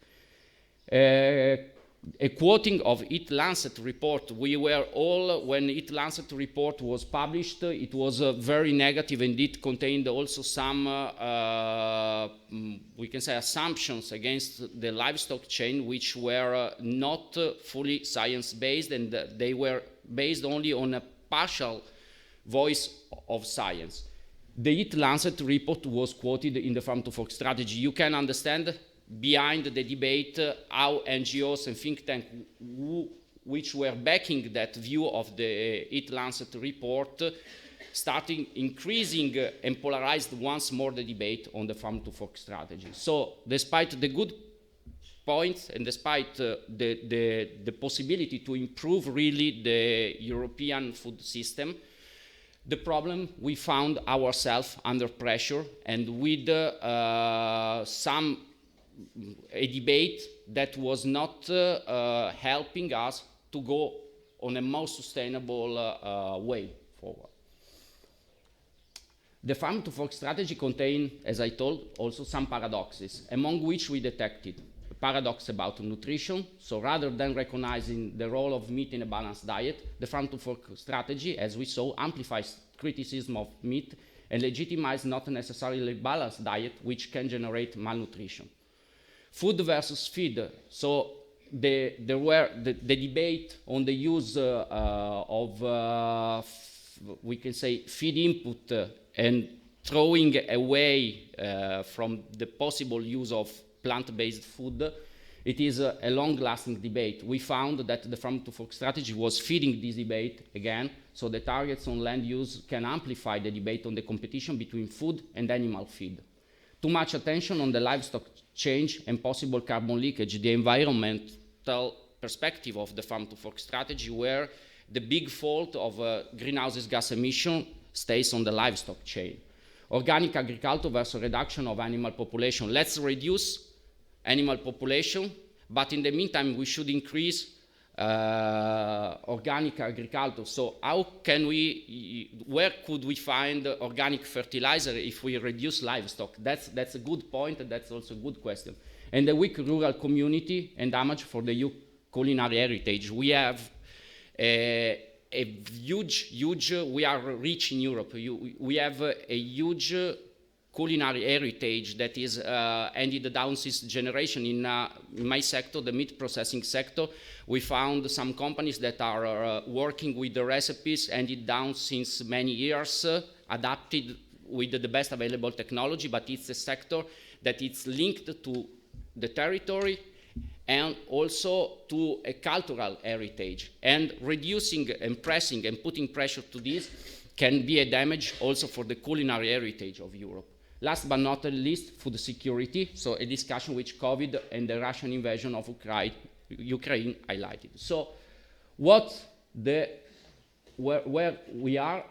A quoting of Eat Lancet report, we were all, when Eat Lancet report was published, it was very negative and it contained also some, we can say, assumptions against the livestock chain, which were not fully science-based, and they were based only on a partial voice of science. The Eat Lancet report was quoted in the Farm to Fork strategy. You can understand behind the debate how NGOs and think tanks which were backing that view of the Eat Lancet report starting increasing and polarized once more the debate on the Farm to Fork strategy. So despite the good points and despite the possibility to improve really the European food system, the problem, we found ourselves under pressure and with a debate that was not helping us to go on a more sustainable way forward. The Farm to Fork strategy contained, as I told, also some paradoxes, among which we detected a paradox about nutrition. So rather than recognizing the role of meat in a balanced diet, the Farm to Fork strategy, as we saw, amplifies criticism of meat and legitimizes not necessarily balanced diet, which can generate malnutrition. Food versus feed. So the debate on the use of, we can say, feed input and throwing away from the possible use of plant-based food, it is a long-lasting debate. We found that the Farm to Fork strategy was feeding this debate again, so the targets on land use can amplify the debate on the competition between food and animal feed. Too much attention on the livestock change and possible carbon leakage, the environmental perspective of the Farm to Fork strategy, where the big fault of greenhouse gas emission stays on the livestock chain. Organic agriculture versus reduction of animal population. Let's reduce animal population, but in the meantime we should increase organic agriculture. So how can we, where could we find organic fertilizer if we reduce livestock? That's a good point, and that's also a good question. And the weak rural community and damage for the culinary heritage. We have a huge, we are rich in Europe. We have a huge culinary heritage that is handed down since generation. In my sector, the meat processing sector, we found some companies that are working with the recipes handed down since many years, adapted with the best available technology, but it's a sector that is linked to the territory and also to a cultural heritage. And reducing and pressing and putting pressure to this can be a damage also for the culinary heritage of Europe. Last but not least, food security, so a discussion which COVID and the Russian invasion of Ukraine highlighted. So where we are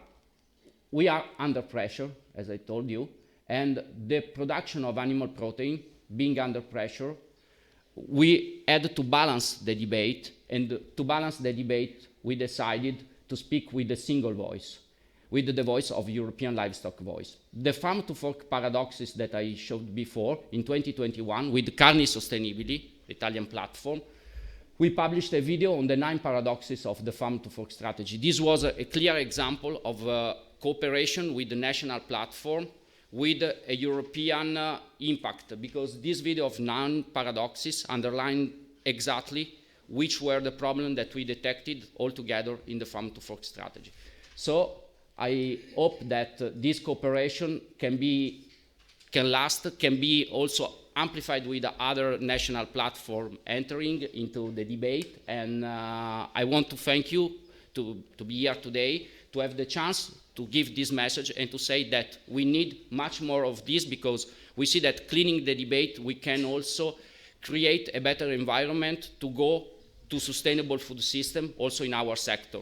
under pressure, as I told you, and the production of animal protein being under pressure, we had to balance the debate, and to balance the debate, we decided to speak with a single voice, with the voice of European Livestock voice. The Farm to Fork paradoxes that I showed before, in 2021, with Carni Sostenibili, Italian platform, we published a video on the 9 paradoxes of the Farm to Fork strategy. This was a clear example of cooperation with the national platform, with a European impact, because this video of 9 paradoxes underlined exactly which were the problems that we detected all together in the Farm to Fork strategy. So I hope that this cooperation can last, can be also amplified with the other national platform entering into the debate. And I want to thank you to be here today, to have the chance to give this message and to say that we need much more of this, because we see that cleaning the debate, we can also create a better environment to go to sustainable food system also in our sector.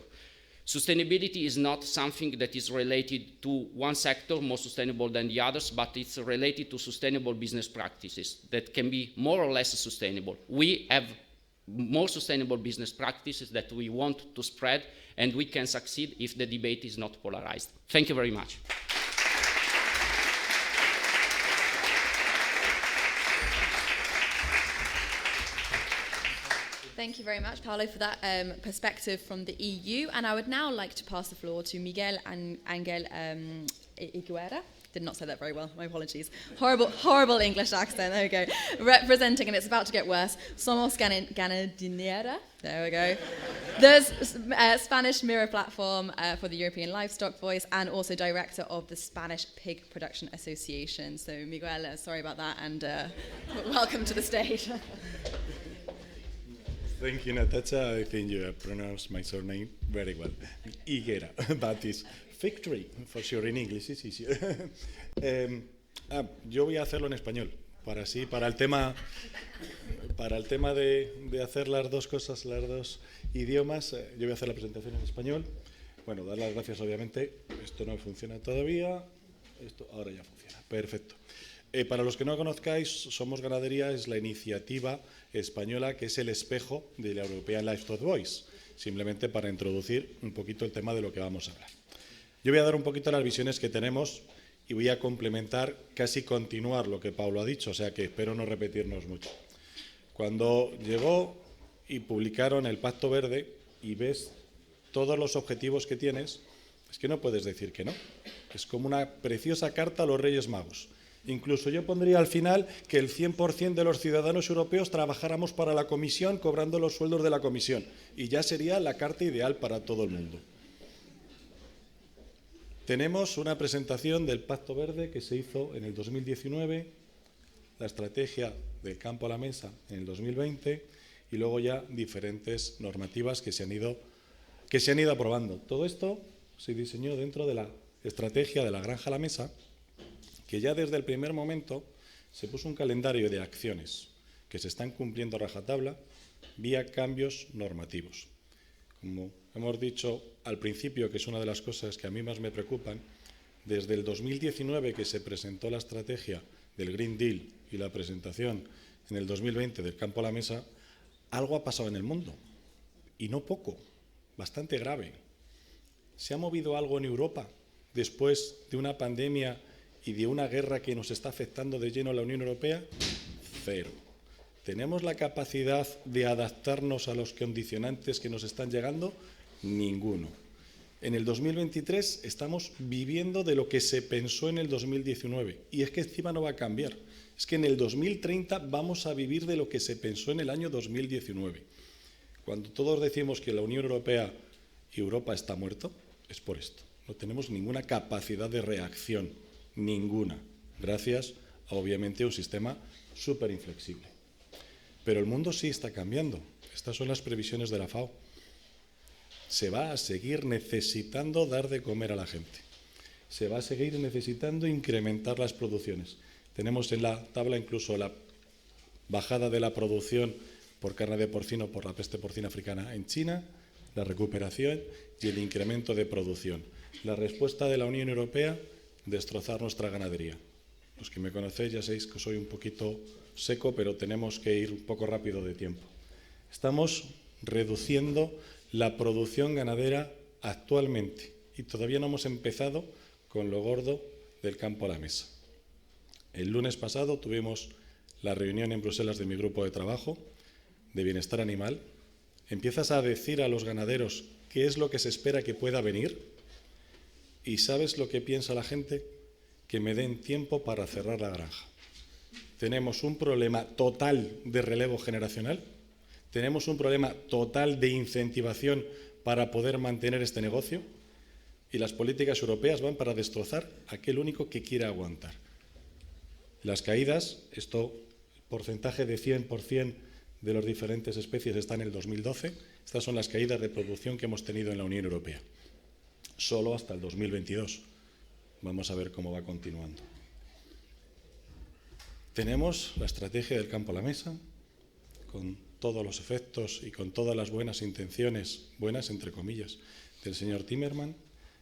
Sustainability is not something that is related to one sector more sustainable than the others, but it's related to sustainable business practices that can be more or less sustainable. We have more sustainable business practices that we want to spread, and we can succeed if the debate is not polarized. Thank you very much. Thank you very much, Paolo, for that perspective from the EU. And I would now like to pass the floor to Miguel Angel Higuera. Did not say that very well, my apologies. Horrible English accent, there we go. Representing, and it's about to get worse, Somos Ganaderia, there we go. The Spanish mirror platform for the European Livestock Voice, and also director of the Spanish Pig Production Association. So Miguel, sorry about that, and welcome to the stage. Thank you, Natasha. I think you have pronounced my surname very well. Higuera, but it's fig tree, for sure, in English it's easier. Yo voy a hacerlo en español, para el tema de hacer las dos cosas, los dos idiomas. Yo voy a hacer la presentación en español. Bueno, dar las gracias, obviamente. Esto no funciona todavía. Esto ahora ya funciona. Perfecto. Para los que no conozcáis, Somos Ganaderia es la iniciativa española que es el espejo de la European Livestock Voice, simplemente para introducir un poquito el tema de lo que vamos a hablar. Yo voy a dar un poquito las visiones que tenemos y voy a complementar, casi continuar lo que Pablo ha dicho, o sea que espero no repetirnos mucho. Cuando llegó y publicaron el Pacto Verde y ves todos los objetivos que tienes, es que no puedes decir que no. Es como una preciosa carta a los Reyes Magos. Incluso yo pondría al final que el 100% de los ciudadanos europeos trabajáramos para la Comisión cobrando los sueldos de la Comisión. Y ya sería la carta ideal para todo el mundo. Tenemos una presentación del Pacto Verde que se hizo en el 2019, la estrategia del campo a la mesa en el 2020 y luego ya diferentes normativas que se han ido aprobando. Todo esto se diseñó dentro de la estrategia de la granja a la mesa, que ya desde el primer momento se puso un calendario de acciones que se están cumpliendo a rajatabla vía cambios normativos. Como hemos dicho al principio, que es una de las cosas que a mí más me preocupan, desde el 2019 que se presentó la estrategia del Green Deal y la presentación en el 2020 del campo a la mesa, algo ha pasado en el mundo, y no poco, bastante grave. ¿Se ha movido algo en Europa después de una pandemia y de una guerra que nos está afectando de lleno a la Unión Europea? Cero. ¿Tenemos la capacidad de adaptarnos a los condicionantes que nos están llegando? Ninguno. En el 2023 estamos viviendo de lo que se pensó en el 2019. Y es que encima no va a cambiar. Es que en el 2030 vamos a vivir de lo que se pensó en el año 2019. Cuando todos decimos que la Unión Europea y Europa está muerto, es por esto. No tenemos ninguna capacidad de reacción. Ninguna, gracias a obviamente un sistema súper inflexible. Pero el mundo sí está cambiando. Estas son las previsiones de la FAO. Se va a seguir necesitando dar de comer a la gente. Se va a seguir necesitando incrementar las producciones. Tenemos en la tabla incluso la bajada de la producción por carne de porcino por la peste porcina africana en China, la recuperación y el incremento de producción. La respuesta de la Unión Europea: destrozar nuestra ganadería. Los que me conocéis ya sabéis que soy un poquito seco, pero tenemos que ir un poco rápido de tiempo. Estamos reduciendo la producción ganadera actualmente y todavía no hemos empezado con lo gordo del campo a la mesa. El lunes pasado tuvimos la reunión en Bruselas de mi grupo de trabajo de bienestar animal. Empiezas a decir a los ganaderos qué es lo que se espera que pueda venir. ¿Y sabes lo que piensa la gente? Que me den tiempo para cerrar la granja. Tenemos un problema total de relevo generacional, tenemos un problema total de incentivación para poder mantener este negocio y las políticas europeas van para destrozar a aquel único que quiera aguantar. Las caídas, el porcentaje de 100% de las diferentes especies está en el 2012, estas son las caídas de producción que hemos tenido en la Unión Europea. Solo hasta el 2022. Vamos a ver cómo va continuando. Tenemos la estrategia del campo a la mesa, con todos los efectos y con todas las buenas intenciones, buenas entre comillas, del señor Timmermans,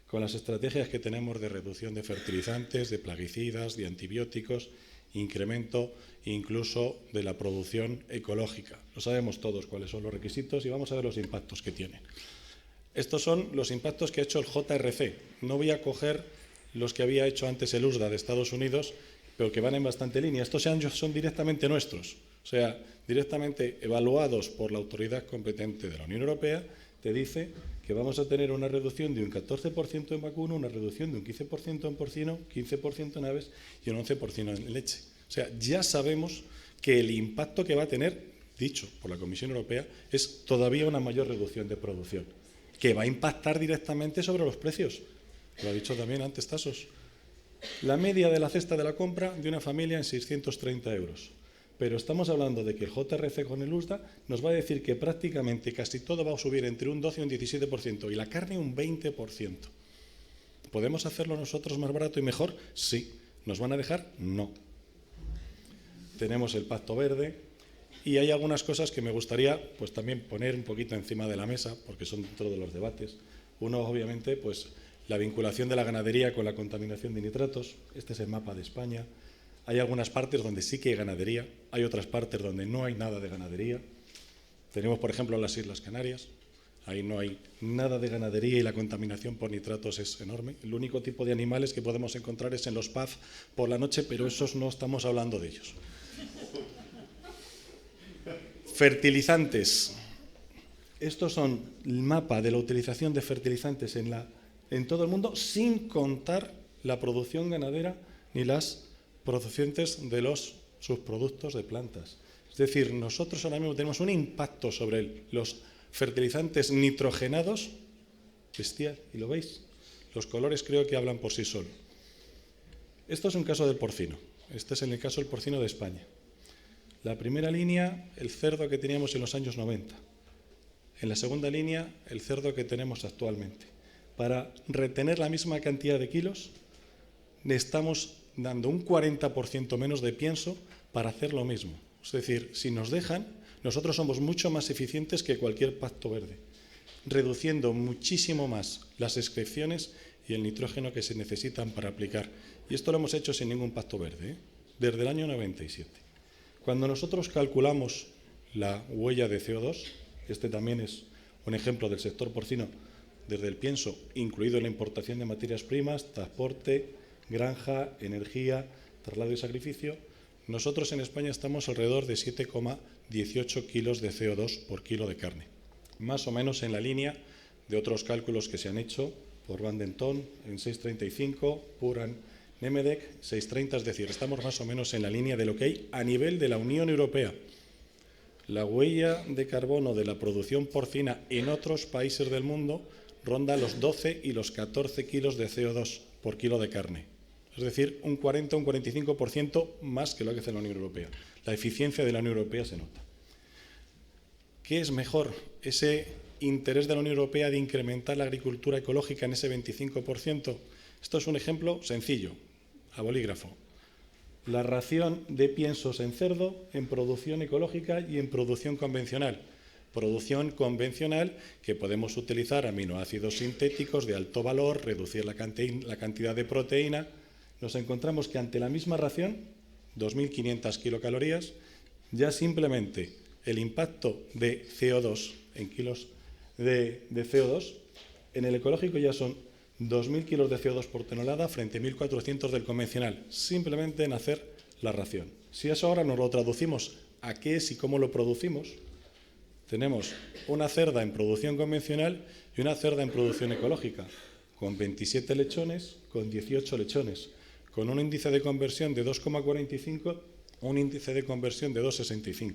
con las estrategias que tenemos de reducción de fertilizantes, de plaguicidas, de antibióticos, incremento incluso de la producción ecológica. Lo sabemos todos cuáles son los requisitos y vamos a ver los impactos que tienen. Estos son los impactos que ha hecho el JRC. No voy a coger los que había hecho antes el USDA de Estados Unidos, pero que van en bastante línea. Estos son directamente nuestros, o sea, directamente evaluados por la autoridad competente de la Unión Europea. Te dice que vamos a tener una reducción de un 14% en vacuno, una reducción de un 15% en porcino, 15% en aves y un 11% en leche. O sea, ya sabemos que el impacto que va a tener, dicho por la Comisión Europea, es todavía una mayor reducción de producción, que va a impactar directamente sobre los precios. Lo ha dicho también antes Tasos. La media de la cesta de la compra de una familia en 630 euros. Pero estamos hablando de que el JRC con el USDA nos va a decir que prácticamente casi todo va a subir entre un 12 y un 17% y la carne un 20%. ¿Podemos hacerlo nosotros más barato y mejor? Sí. ¿Nos van a dejar? No. Tenemos el Pacto Verde y hay algunas cosas que me gustaría pues también poner un poquito encima de la mesa porque son dentro de los debates. Uno, obviamente, pues la vinculación de la ganadería con la contaminación de nitratos. Este es el mapa de España. Hay algunas partes donde sí que hay ganadería, hay otras partes donde no hay nada de ganadería. Tenemos, por ejemplo, las Islas Canarias. Ahí no hay nada de ganadería y la contaminación por nitratos es enorme. El único tipo de animales que podemos encontrar es en los pubs por la noche, pero esos no estamos hablando de ellos. Fertilizantes. Estos son el mapa de la utilización de fertilizantes en todo el mundo, sin contar la producción ganadera ni las procedentes de los subproductos de plantas. Es decir, nosotros ahora mismo tenemos un impacto sobre los fertilizantes nitrogenados bestial, y lo veis. Los colores creo que hablan por sí solos. Esto es un caso del porcino. Este es el caso del porcino de España. La primera línea, el cerdo que teníamos en los años 90. En la segunda línea, el cerdo que tenemos actualmente. Para retener la misma cantidad de kilos, le estamos dando un 40% menos de pienso para hacer lo mismo. Es decir, si nos dejan, nosotros somos mucho más eficientes que cualquier pacto verde, reduciendo muchísimo más las excreciones y el nitrógeno que se necesitan para aplicar. Y esto lo hemos hecho sin ningún pacto verde, desde el año 97. Cuando nosotros calculamos la huella de CO2, este también es un ejemplo del sector porcino, desde el pienso, incluido la importación de materias primas, transporte, granja, energía, traslado y sacrificio, nosotros en España estamos alrededor de 7,18 kilos de CO2 por kilo de carne. Más o menos en la línea de otros cálculos que se han hecho por Van den Ton en 6,35, Puran, Nemedek 6,30, es decir, estamos más o menos en la línea de lo que hay a nivel de la Unión Europea. La huella de carbono de la producción porcina en otros países del mundo ronda los 12 y los 14 kilos de CO2 por kilo de carne. Es decir, un 40 o un 45% más que lo que hace la Unión Europea. La eficiencia de la Unión Europea se nota. ¿Qué es mejor? Ese interés de la Unión Europea de incrementar la agricultura ecológica en ese 25%. Esto es un ejemplo sencillo, a bolígrafo. La ración de piensos en cerdo, en producción ecológica y en producción convencional. Producción convencional que podemos utilizar aminoácidos sintéticos de alto valor, reducir la cantidad de proteína. Nos encontramos que ante la misma ración, 2.500 kilocalorías, ya simplemente el impacto de CO2 en kilos de CO2, en el ecológico ya son 2.000 kilos de CO2 por tonelada frente a 1.400 del convencional, simplemente en hacer la ración. Si eso ahora nos lo traducimos a qué es y cómo lo producimos, tenemos una cerda en producción convencional y una cerda en producción ecológica, con 27 lechones, con 18 lechones, con un índice de conversión de 2,45, un índice de conversión de 2,65.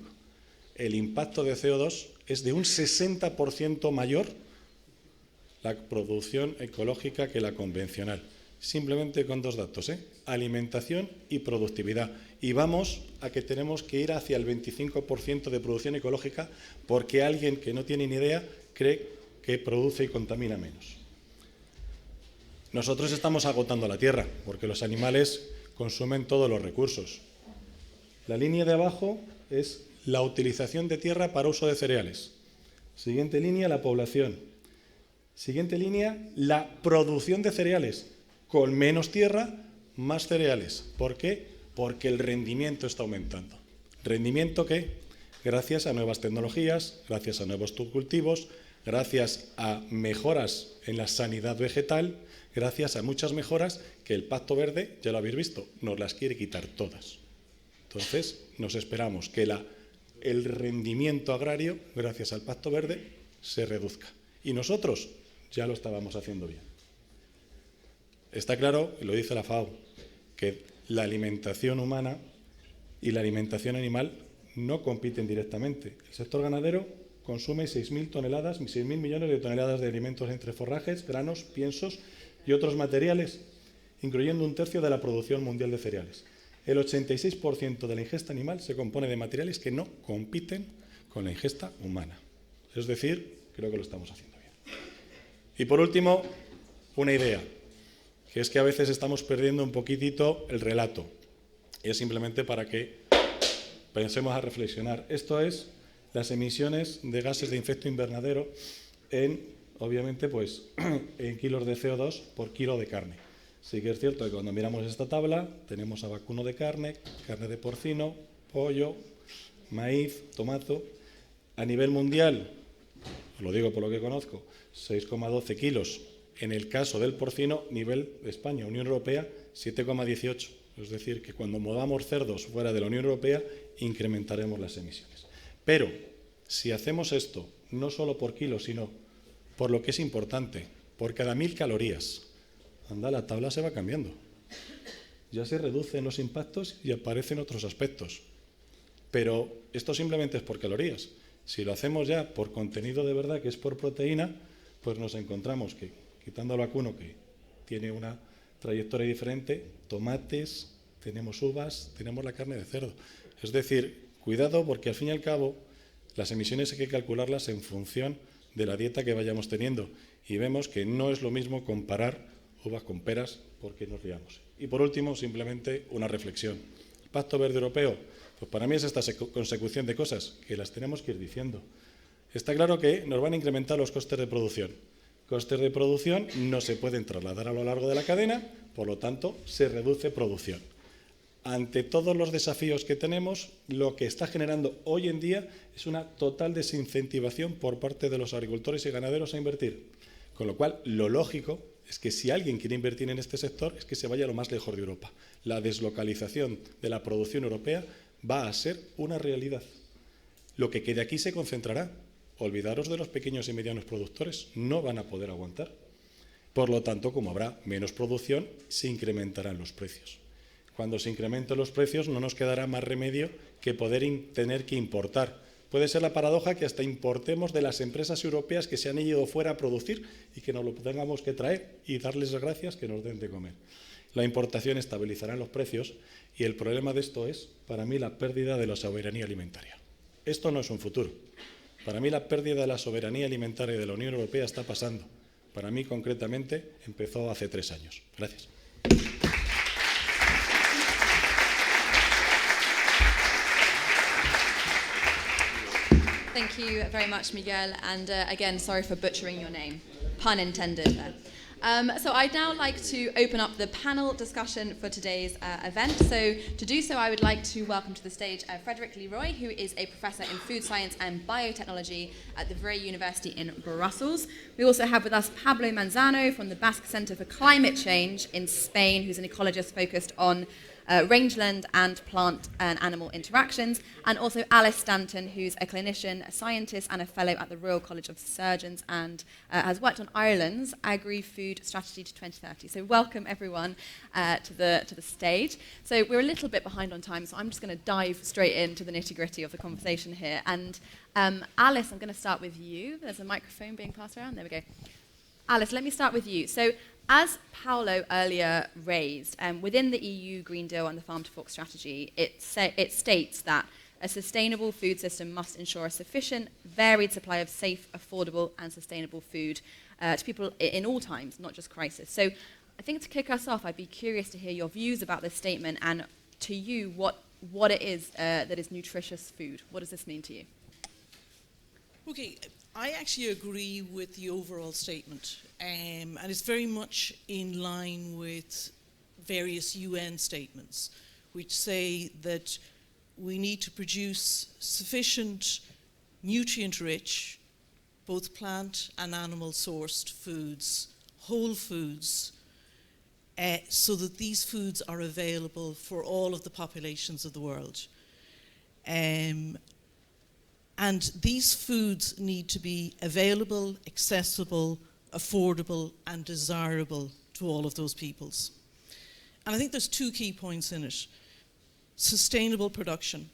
El impacto de CO2 es de un 60% mayor la producción ecológica que la convencional. Simplemente con dos datos, alimentación y productividad. Y vamos a que tenemos que ir hacia el 25% de producción ecológica porque alguien que no tiene ni idea cree que produce y contamina menos. Nosotros estamos agotando la tierra porque los animales consumen todos los recursos. La línea de abajo es la utilización de tierra para uso de cereales. Siguiente línea, la población. Siguiente línea, la producción de cereales. Con menos tierra, más cereales. ¿Por qué? Porque el rendimiento está aumentando. ¿Rendimiento qué? Gracias a nuevas tecnologías, gracias a nuevos cultivos, gracias a mejoras en la sanidad vegetal, gracias a muchas mejoras que el Pacto Verde, ya lo habéis visto, nos las quiere quitar todas. Entonces, nos esperamos que el rendimiento agrario, gracias al Pacto Verde, se reduzca. Y nosotros ya lo estábamos haciendo bien. Está claro, y lo dice la FAO, que la alimentación humana y la alimentación animal no compiten directamente. El sector ganadero consume 6.000 millones de toneladas de alimentos entre forrajes, granos, piensos y otros materiales, incluyendo 1/3 de la producción mundial de cereales. El 86% de la ingesta animal se compone de materiales que no compiten con la ingesta humana. Es decir, creo que lo estamos haciendo bien. Y por último, una idea, que es que a veces estamos perdiendo un poquitito el relato. Y es simplemente para que pensemos a reflexionar. Esto es las emisiones de gases de efecto invernadero obviamente, pues, en kilos de CO2 por kilo de carne. Sí que es cierto que cuando miramos esta tabla tenemos a vacuno de carne, carne de porcino, pollo, maíz, tomate. A nivel mundial, os lo digo por lo que conozco, 6,12 kilos. En el caso del porcino, nivel de España, Unión Europea, 7,18. Es decir, que cuando movamos cerdos fuera de la Unión Europea, incrementaremos las emisiones. Pero, si hacemos esto, no solo por kilo, sino por lo que es importante, por cada 1.000 calorías, anda, la tabla se va cambiando. Ya se reducen los impactos y aparecen otros aspectos. Pero esto simplemente es por calorías. Si lo hacemos ya por contenido de verdad, que es por proteína, pues nos encontramos que, quitando el vacuno, que tiene una trayectoria diferente, tomates, tenemos uvas, tenemos la carne de cerdo. Es decir, cuidado, porque al fin y al cabo las emisiones hay que calcularlas en función de la dieta que vayamos teniendo. Y vemos que no es lo mismo comparar uvas con peras, porque nos liamos. Y por último, simplemente una reflexión. El Pacto Verde Europeo, pues para mí es esta consecución de cosas que las tenemos que ir diciendo. Está claro que nos van a incrementar los costes de producción. Costes de producción no se pueden trasladar a lo largo de la cadena, por lo tanto, se reduce producción. Ante todos los desafíos que tenemos, lo que está generando hoy en día es una total desincentivación por parte de los agricultores y ganaderos a invertir. Con lo cual, lo lógico es que si alguien quiere invertir en este sector, es que se vaya lo más lejos de Europa. La deslocalización de la producción europea va a ser una realidad. Lo que quede aquí se concentrará. Olvidaros de los pequeños y medianos productores, no van a poder aguantar. Por lo tanto, como habrá menos producción, se incrementarán los precios. Cuando se incrementen los precios, no nos quedará más remedio que poder tener que importar. Puede ser la paradoja que hasta importemos de las empresas europeas que se han ido fuera a producir y que nos lo tengamos que traer y darles las gracias que nos den de comer. La importación estabilizará los precios y el problema de esto es, para mí, la pérdida de la soberanía alimentaria. Esto no es un futuro. Para mí la pérdida de la soberanía alimentaria de la Unión Europea está pasando. Para mí, concretamente, empezó hace 3 años. Gracias. Thank you very much, Miguel, and again, sorry for butchering your name. Pun intended there. So I'd now like to open up the panel discussion for today's event. So to do so, I would like to welcome to the stage Frederic Leroy, who is a professor in food science and biotechnology at the Vrije University in Brussels. We also have with us Pablo Manzano from the Basque Center for Climate Change in Spain, who's an ecologist focused on rangeland and plant and animal interactions, and also Alice Stanton, who's a clinician, a scientist, and a fellow at the Royal College of Surgeons, and has worked on Ireland's agri-food strategy to 2030. So welcome everyone to the stage. So we're a little bit behind on time, so I'm just going to dive straight into the nitty-gritty of the conversation here. And Alice, I'm going to start with you. There's a microphone being passed around. There we go. Alice, let me start with you. So as Paolo earlier raised, within the EU Green Deal and the Farm to Fork strategy, it states that a sustainable food system must ensure a sufficient, varied supply of safe, affordable and sustainable food to people in all times, not just crisis. So I think to kick us off, I'd be curious to hear your views about this statement and to you, what what it is that is nutritious food. What does this mean to you? Okay, I actually agree with the overall statement, and it's very much in line with various UN statements, which say that we need to produce sufficient nutrient-rich, both plant and animal-sourced foods, whole foods, so that these foods are available for all of the populations of the world. And these foods need to be available, accessible, affordable, and desirable to all of those peoples. And I think there's two key points in it: sustainable production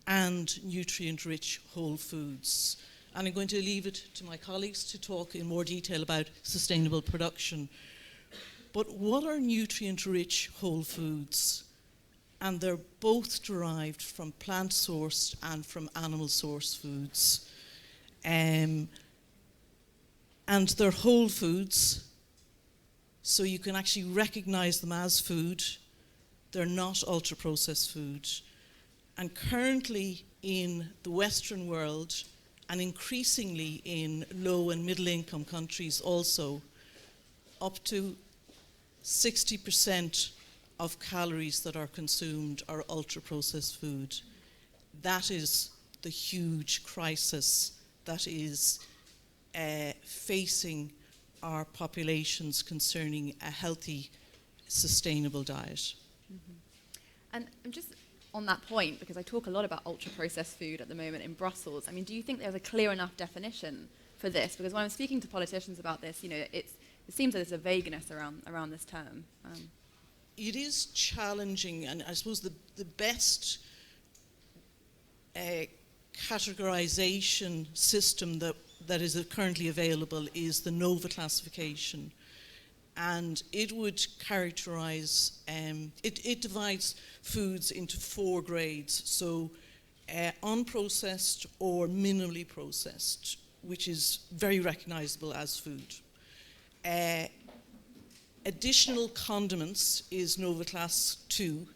and nutrient-rich whole foods. And I'm going to leave it to my colleagues to talk in more detail about sustainable production. But what are nutrient-rich whole foods? And they're both derived from plant-sourced and from animal-sourced foods. And they're whole foods, so you can actually recognize them as food. They're not ultra-processed food. And currently in the Western world, and increasingly in low and middle income countries also, up to 60% of calories that are consumed are ultra-processed food. That is the huge crisis that is facing our populations concerning a healthy, sustainable diet. Mm-hmm. And just on that point, because I talk a lot about ultra-processed food at the moment in Brussels, I mean, do you think there's a clear enough definition for this? Because when I'm speaking to politicians about this, you know, it seems that there's a vagueness around this term. It is challenging, and I suppose the best categorization system that is currently available is the NOVA classification. And it would characterize, it divides foods into 4 grades. So unprocessed or minimally processed, which is very recognizable as food. Additional condiments is NOVA Class 2.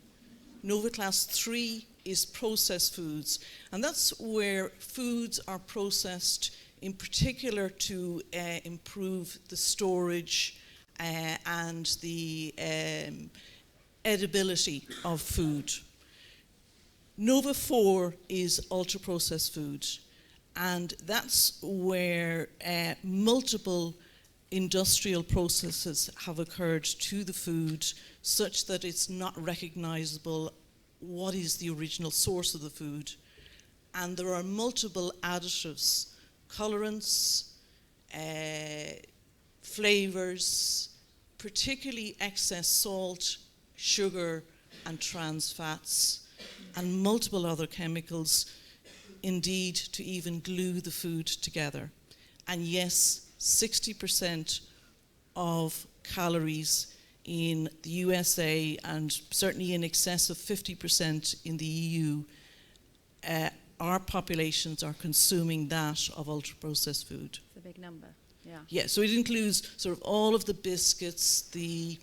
NOVA Class 3 is processed foods. And that's where foods are processed in particular to improve the storage and the edibility of food. NOVA 4 is ultra-processed food. And that's where multiple industrial processes have occurred to the food such that it's not recognizable what is the original source of the food. And there are multiple additives, colorants, flavors, particularly excess salt, sugar, and trans fats, and multiple other chemicals, indeed to even glue the food together. And yes, 60% of calories in the USA, and certainly in excess of 50% in the EU, our populations are consuming that of ultra-processed food. It's a big number, yeah. Yeah, so it includes sort of all of the biscuits, the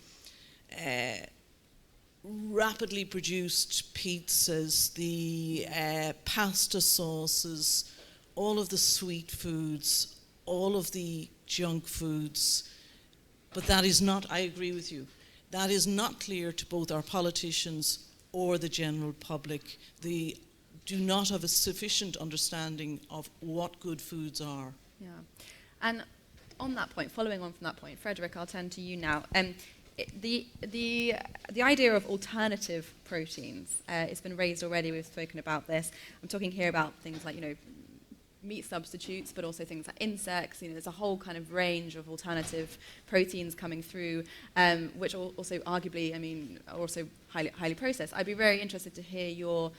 rapidly produced pizzas, the pasta sauces, all of the sweet foods, all of the junk foods. But that is not, I agree with you, that is not clear to both our politicians or the general public. They do not have a sufficient understanding of what good foods are. Yeah, and on that point, following on from that point, Frederick, I'll turn to you now. The idea of alternative proteins, it's been raised already, we've spoken about this. I'm talking here about things like, you know, meat substitutes, but also things like insects. You know, there's a whole kind of range of alternative proteins coming through, which also arguably, I mean, are also highly processed. I'd be very interested to hear your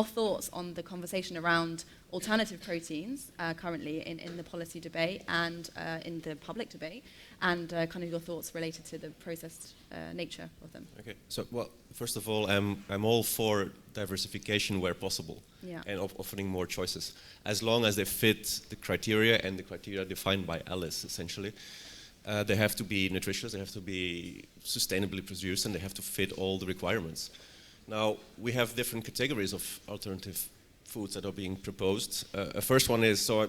thoughts on the conversation around alternative proteins currently in the policy debate and in the public debate, and kind of your thoughts related to the processed nature of them. Okay, so well, first of all, I'm all for diversification where possible, Yeah. and offering more choices, as long as they fit the criteria and the criteria defined by Alice, essentially. They have to be nutritious, they have to be sustainably produced, and they have to fit all the requirements. Now, we have different categories of alternative foods that are being proposed. A first one is, I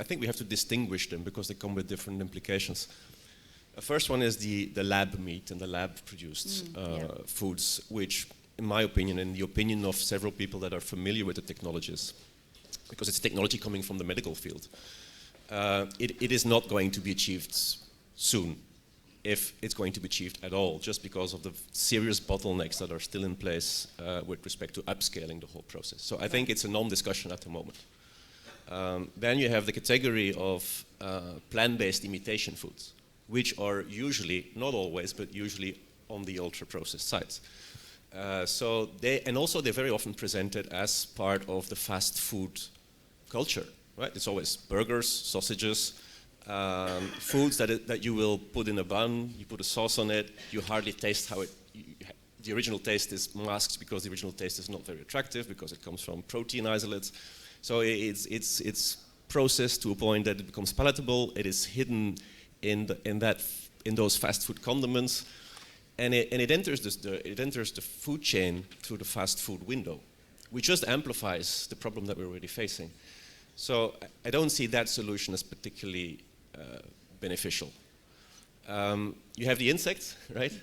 think we have to distinguish them because they come with different implications. The first one is the lab meat and the lab-produced foods, which, in my opinion, and the opinion of several people that are familiar with the technologies, because it's technology coming from the medical field, it is not going to be achieved soon, if it's going to be achieved at all, just because of the serious bottlenecks that are still in place with respect to upscaling the whole process. So I think it's a non-discussion at the moment. Then you have the category of plant-based imitation foods, which are usually, not always, but usually on the ultra-processed sides. They're very often presented as part of the fast food culture, right? It's always burgers, sausages, foods that you will put in a bun, you put a sauce on it, you hardly taste how the original taste is masked because the original taste is not very attractive because it comes from protein isolates. So it's processed to a point that it becomes palatable, it is hidden in those fast food condiments, and it enters the food chain through the fast food window, which just amplifies the problem that we're already facing. So I don't see that solution as particularly beneficial. You have the insects, right?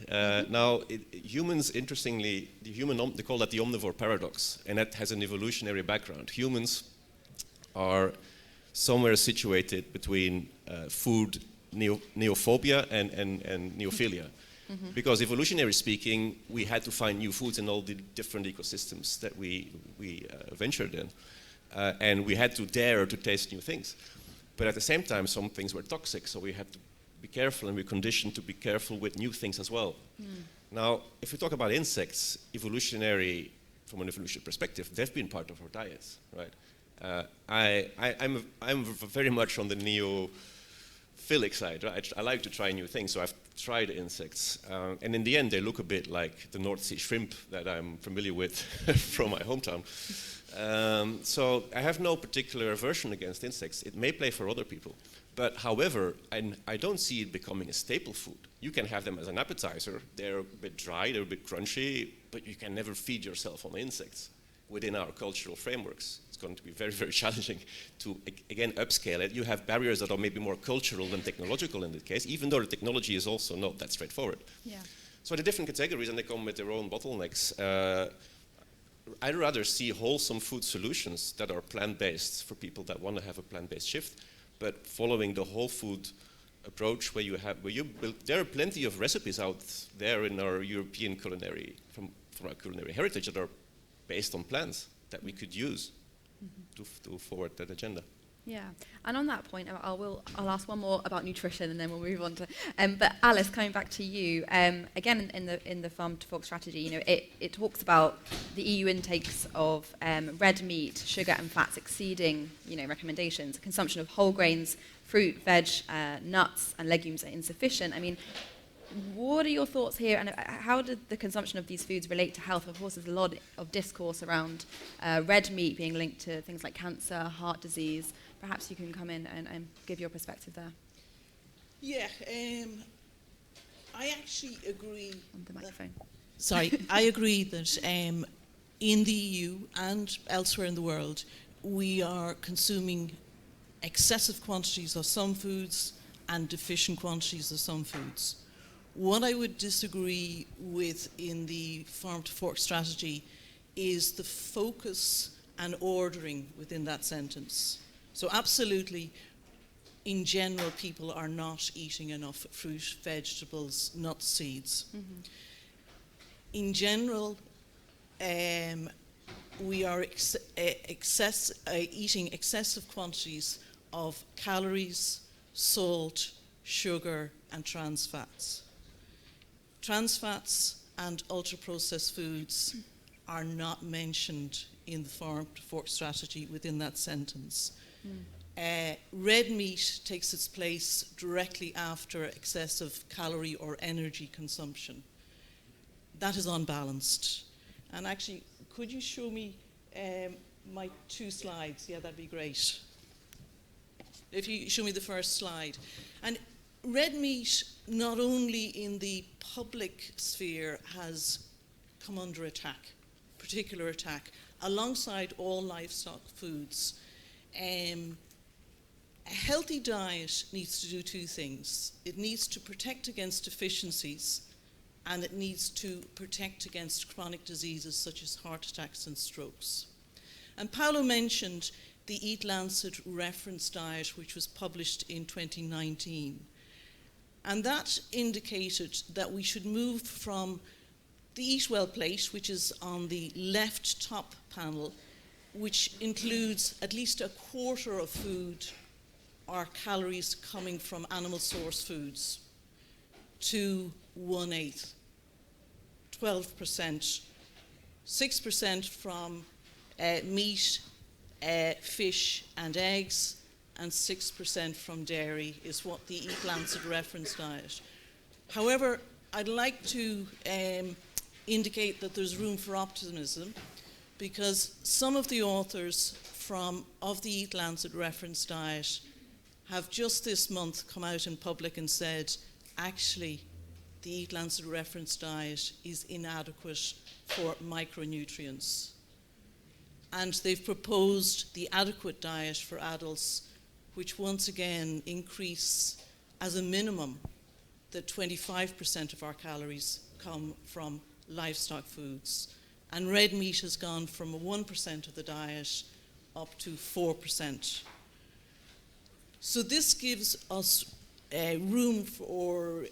Now, humans, interestingly, they call that the omnivore paradox, and that has an evolutionary background. Humans are somewhere situated between food neophobia and neophilia. Mm-hmm. Because evolutionary speaking, we had to find new foods in all the different ecosystems that we ventured in. And we had to dare to taste new things. But at the same time, some things were toxic, so we had to be careful, and we're conditioned to be careful with new things as well. Mm. Now, if we talk about insects, from an evolutionary perspective, they've been part of our diets, right? I'm very much on the neophilic side, right? I like to try new things, so I've tried insects. And in the end, they look a bit like the North Sea shrimp that I'm familiar with from my hometown. So I have no particular aversion against insects. It may play for other people. But however, I don't see it becoming a staple food. You can have them as an appetizer. They're a bit dry, they're a bit crunchy, but you can never feed yourself on insects within our cultural frameworks. It's going to be very, very challenging to, again, upscale it. You have barriers that are maybe more cultural than technological in this case, even though the technology is also not that straightforward. Yeah. So the different categories, and they come with their own bottlenecks. I'd rather see wholesome food solutions that are plant-based for people that want to have a plant-based shift, but following the whole food approach there are plenty of recipes out there in our European culinary, from our culinary heritage that are based on plants that we could use to forward that agenda. Yeah, and on that point, I'll ask one more about nutrition, and then we'll move on to. But Alice, coming back to you, again in the Farm to Fork strategy, it talks about the EU intakes of red meat, sugar, and fats exceeding recommendations. Consumption of whole grains, fruit, veg, nuts, and legumes are insufficient. I mean, what are your thoughts here, and how did the consumption of these foods relate to health? Of course, there's a lot of discourse around red meat being linked to things like cancer, heart disease. Perhaps you can come in and give your perspective there. Yeah, I actually agree. On the microphone. I agree that in the EU and elsewhere in the world, we are consuming excessive quantities of some foods and deficient quantities of some foods. What I would disagree with in the Farm to Fork strategy is the focus and ordering within that sentence. So absolutely, in general, people are not eating enough fruit, vegetables, nuts, seeds. Mm-hmm. In general, we are eating excessive quantities of calories, salt, sugar, and trans fats. Trans fats and ultra-processed foods are not mentioned in the Farm to Fork strategy within that sentence. Red meat takes its place directly after excessive calorie or energy consumption. That is unbalanced. And actually, could you show me my 2 slides? Yeah, that'd be great. If you show me the first slide. And red meat, not only in the public sphere, has come under attack. particular attack, alongside all livestock foods. A healthy diet needs to do two things. It needs to protect against deficiencies, and it needs to protect against chronic diseases such as heart attacks and strokes. And Paolo mentioned the Eat Lancet reference diet, which was published in 2019. And that indicated that we should move from the Eat Well plate, which is on the left top panel, which includes at least a quarter of food or calories coming from animal source foods, to 1/8, 12%, 6% from meat, fish and eggs, and 6% from dairy is what the Eat Lancet reference diet. However, I'd like to indicate that there's room for optimism, because some of the authors of the Eat Lancet reference diet have just this month come out in public and said, actually, the Eat Lancet reference diet is inadequate for micronutrients. And they've proposed the adequate diet for adults, which once again increase as a minimum that 25% of our calories come from livestock foods. And red meat has gone from 1% of the diet up to 4%. So this gives us room for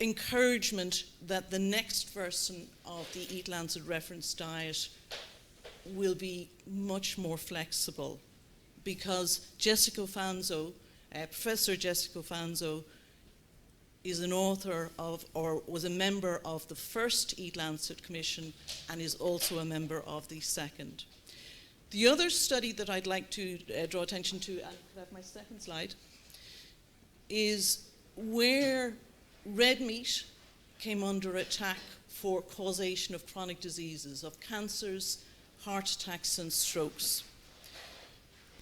encouragement that the next version of the Eat Lancet reference diet will be much more flexible, because Jessica Fanzo, Professor Jessica Fanzo, is an author of, or was a member of the first Eat Lancet Commission, and is also a member of the second. The other study that I'd like to draw attention to, and could I have my second slide, is where red meat came under attack for causation of chronic diseases, of cancers, heart attacks and strokes.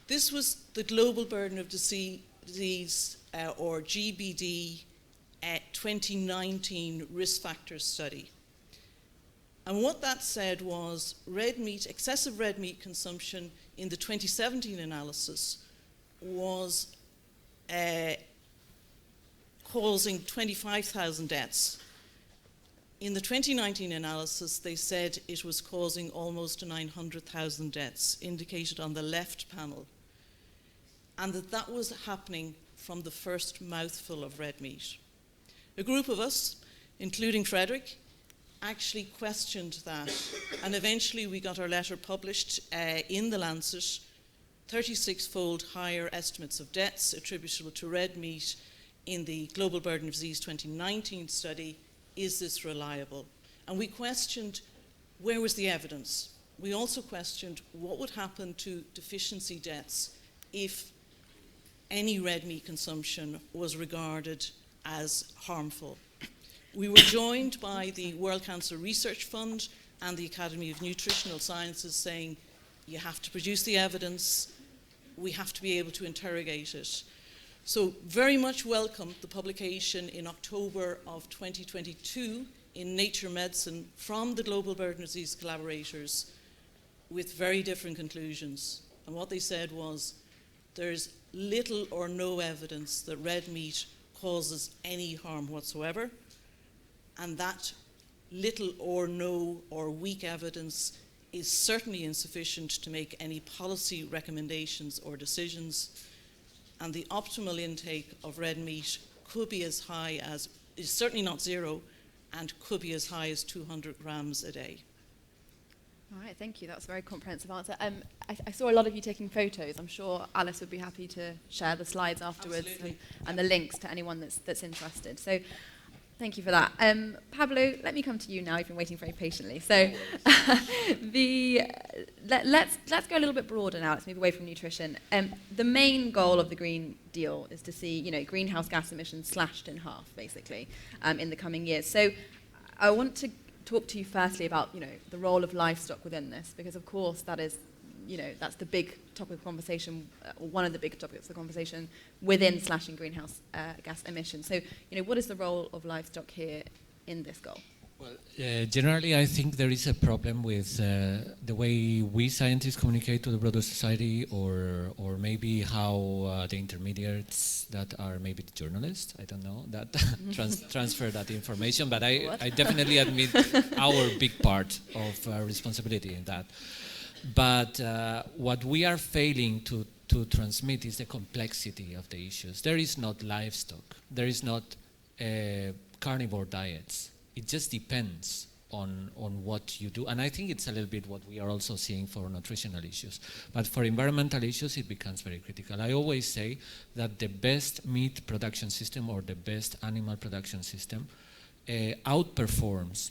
This was the Global Burden of Disease, or GBD, 2019 risk factors study. And what that said was excessive red meat consumption in the 2017 analysis was causing 25,000 deaths. In the 2019 analysis, they said it was causing almost 900,000 deaths, indicated on the left panel, and that was happening from the first mouthful of red meat. A group of us, including Frederick, actually questioned that, and eventually we got our letter published in the Lancet, 36-fold higher estimates of deaths attributable to red meat in the Global Burden of Disease 2019 study. Is this reliable? And we questioned, where was the evidence? We also questioned what would happen to deficiency deaths if any red meat consumption was regarded as harmful. We were joined by the World Cancer Research Fund and the Academy of Nutritional Sciences saying, you have to produce the evidence, we have to be able to interrogate it. So very much welcome the publication in October of 2022 in Nature Medicine from the Global Burden of Disease collaborators with very different conclusions. And what they said was, there's little or no evidence that red meat causes any harm whatsoever, and that little or no or weak evidence is certainly insufficient to make any policy recommendations or decisions, and the optimal intake of red meat could be as high as, is certainly not zero, and could be as high as 200 grams a day. All right, thank you. That's a very comprehensive answer. I saw a lot of you taking photos. I'm sure Alice would be happy to share the slides afterwards and the links to anyone that's interested. So thank you for that. Pablo, let me come to you now. You've been waiting very patiently. So let's go a little bit broader now. Let's move away from nutrition. The main goal of the Green Deal is to see, greenhouse gas emissions slashed in half, basically, in the coming years. So I want to talk to you firstly about, the role of livestock within this, because of course that is, that's the big topic of conversation, or one of the big topics of conversation within slashing greenhouse gas emissions. So, what is the role of livestock here in this goal? Generally, I think there is a problem with the way we scientists communicate to the broader society, or maybe how the intermediates that are maybe the journalists, I don't know, that transfer that information. But I definitely admit our big part of responsibility in that. But what we are failing to transmit is the complexity of the issues. There is not livestock. There is not carnivore diets. It just depends on what you do. And I think it's a little bit what we are also seeing for nutritional issues. But for environmental issues, it becomes very critical. I always say that the best meat production system or the best animal production system outperforms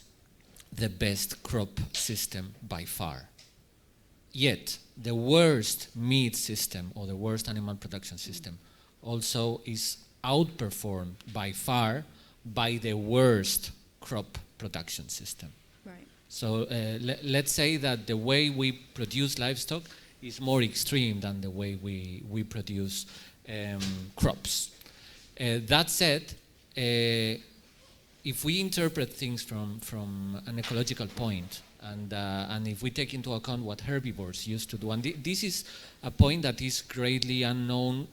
the best crop system by far. Yet, the worst meat system or the worst animal production system also is outperformed by far by the worst crop production system. Right. So let's say that the way we produce livestock is more extreme than the way we produce crops. That said, if we interpret things from an ecological point, and if we take into account what herbivores used to do, and this is a point that is greatly unknown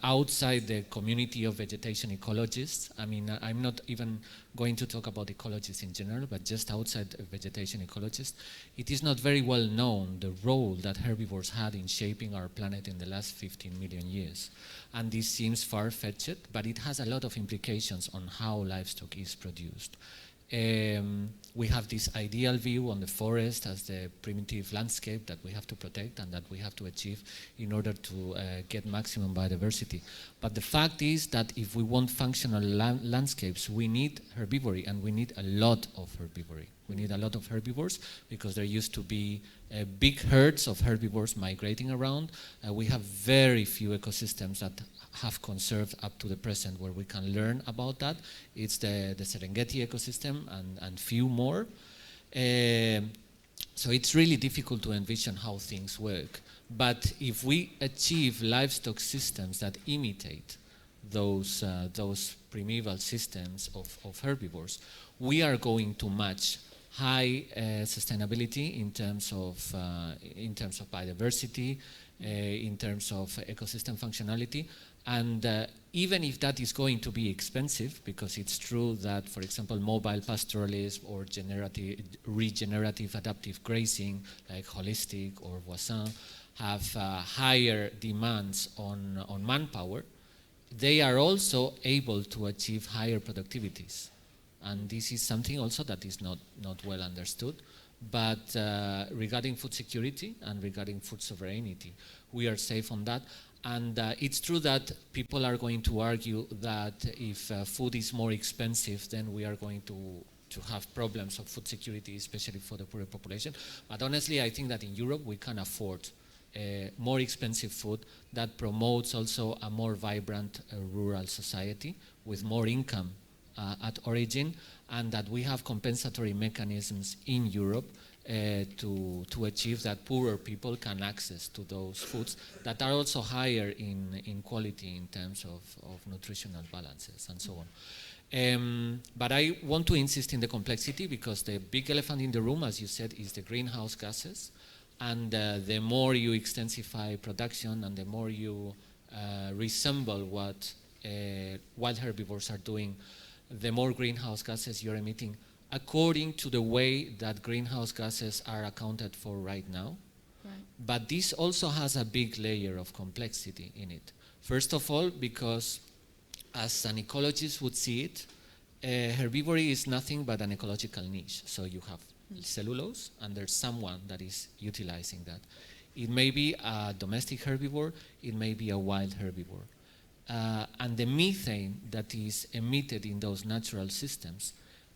outside the community of vegetation ecologists. I mean, I'm not even going to talk about ecologists in general, but just outside vegetation ecologists, it is not very well known the role that herbivores had in shaping our planet in the last 15 million years. And this seems far-fetched, but it has a lot of implications on how livestock is produced. We have this ideal view on the forest as the primitive landscape that we have to protect and that we have to achieve in order to get maximum biodiversity. But the fact is that if we want functional landscapes, we need herbivory, and we need a lot of herbivory. We need a lot of herbivores because there used to be big herds of herbivores migrating around. We have very few ecosystems that have conserved up to the present where we can learn about that. It's the Serengeti ecosystem and few more. So it's really difficult to envision how things work. But if we achieve livestock systems that imitate those primeval systems of herbivores, we are going to match high sustainability in terms of biodiversity, in terms of ecosystem functionality. And even if that is going to be expensive, because it's true that, for example, mobile pastoralism or regenerative adaptive grazing, like holistic or Voisin, have higher demands on manpower, they are also able to achieve higher productivities. And this is something also that is not well understood. But regarding food security and regarding food sovereignty, we are safe on that. And it's true that people are going to argue that if food is more expensive, then we are going to have problems of food security, especially for the poorer population. But honestly, I think that in Europe we can afford more expensive food that promotes also a more vibrant rural society with more income at origin, and that we have compensatory mechanisms in Europe to achieve that poorer people can access to those foods that are also higher in quality in terms of nutritional balances and so on. But I want to insist in the complexity, because the big elephant in the room, as you said, is the greenhouse gases. And the more you extensify production and the more you resemble what wild herbivores are doing, the more greenhouse gases you're emitting, according to the way that greenhouse gases are accounted for right now. Right. But this also has a big layer of complexity in it. First of all, because as an ecologist would see it, herbivory is nothing but an ecological niche. So you have cellulose, and there's someone that is utilizing that. It may be a domestic herbivore, it may be a wild herbivore. And the methane that is emitted in those natural systems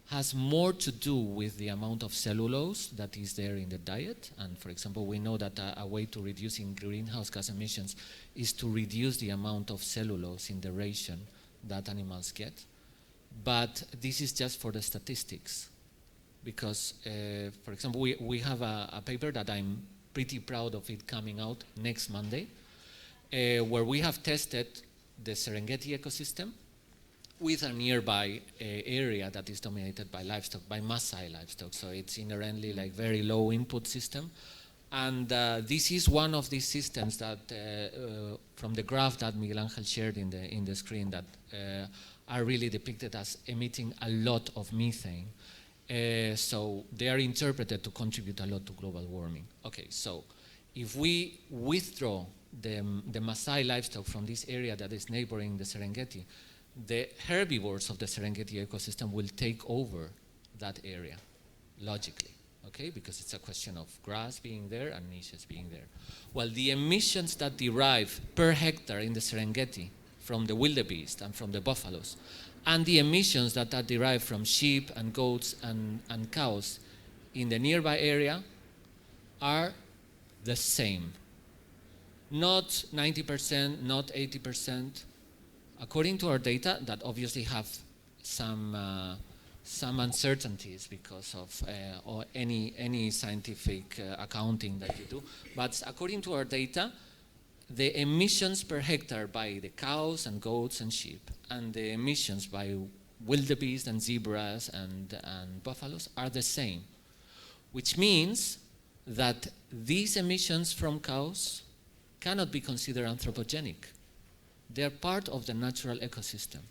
has more to do with the amount of cellulose that is there in the diet. And for example, we know that a way to reducing greenhouse gas emissions is to reduce the amount of cellulose in the ration that animals get. But this is just for the statistics. Because, for example, we have a paper that I'm pretty proud of it coming out next Monday, where we have tested the Serengeti ecosystem with a nearby area that is dominated by livestock, by Maasai livestock. So it's inherently like very low input system. And this is one of these systems that, from the graph that Miguel Angel shared in the screen, that are really depicted as emitting a lot of methane. So they are interpreted to contribute a lot to global warming. Okay, so if we withdraw the Maasai livestock from this area that is neighboring the Serengeti, the herbivores of the Serengeti ecosystem will take over that area, logically, okay? Because it's a question of grass being there and niches being there. Well, the emissions that derive per hectare in the Serengeti from the wildebeest and from the buffaloes, and the emissions that are derived from sheep and goats and cows in the nearby area are the same. Not 90%, not 80%. According to our data, that obviously have some uncertainties because of or any scientific accounting that you do, but according to our data, the emissions per hectare by the cows and goats and sheep, and the emissions by wildebeest and zebras and buffaloes are the same, which means that these emissions from cows cannot be considered anthropogenic. They are part of the natural ecosystem.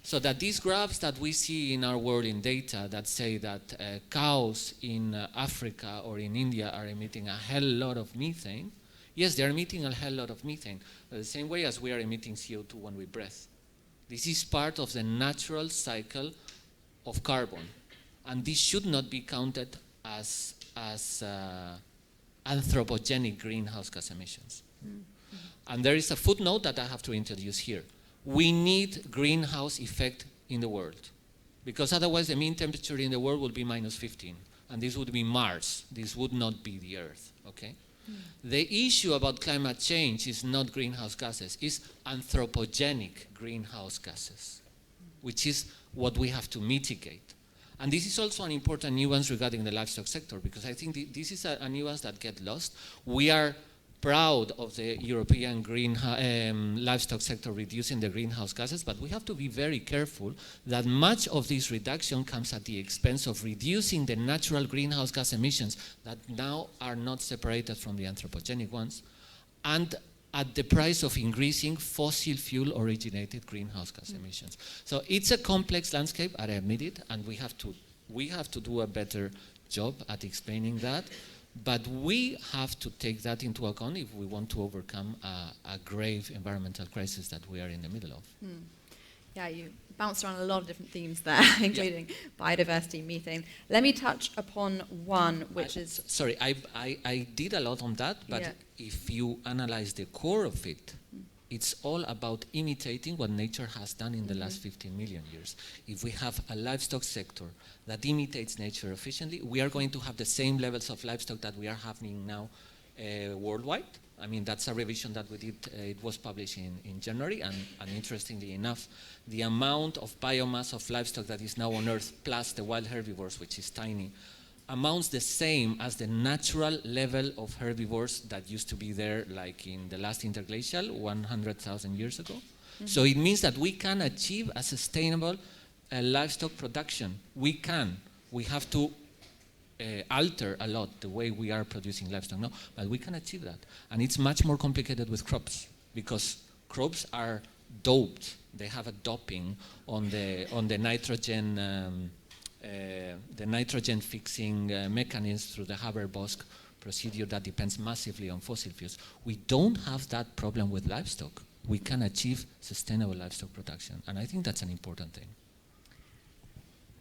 So that these graphs that we see in our world in data that say that cows in Africa or in India are emitting a hell lot of methane, yes, they're emitting a hell lot of methane, the same way as we are emitting CO2 when we breathe. This is part of the natural cycle of carbon, and this should not be counted as anthropogenic greenhouse gas emissions. Mm-hmm. And there is a footnote that I have to introduce here. We need greenhouse effect in the world, because otherwise the mean temperature in the world will be -15, and this would be Mars. This would not be the Earth, okay? The issue about climate change is not greenhouse gases, it's anthropogenic greenhouse gases, which is what we have to mitigate. And this is also an important nuance regarding the livestock sector, because I think this is a nuance that gets lost. We are proud of the European livestock sector reducing the greenhouse gases, but we have to be very careful that much of this reduction comes at the expense of reducing the natural greenhouse gas emissions that now are not separated from the anthropogenic ones, and at the price of increasing fossil fuel originated greenhouse gas emissions. So it's a complex landscape, I admit it, and we have to do a better job at explaining that. But we have to take that into account if we want to overcome a grave environmental crisis that we are in the middle of. Yeah, you bounced around a lot of different themes there, including biodiversity, methane. Let me touch upon one, which is... Sorry, I did a lot on that, but if you analyze the core of it, it's all about imitating what nature has done in the last 15 million years. If we have a livestock sector that imitates nature efficiently, we are going to have the same levels of livestock that we are having now worldwide. I mean, that's a revision that we did, it was published in January, and interestingly enough, the amount of biomass of livestock that is now on Earth, plus the wild herbivores, which is tiny, amounts the same as the natural level of herbivores that used to be there, like in the last interglacial 100,000 years ago. So it means that we can achieve a sustainable livestock production. We can. We have to alter a lot the way we are producing livestock now, but we can achieve that. And it's much more complicated with crops, because crops are doped. They have a doping on the nitrogen. The nitrogen fixing mechanism through the Haber-Bosch procedure that depends massively on fossil fuels. We don't have that problem with livestock. We can achieve sustainable livestock production, and I think that's an important thing.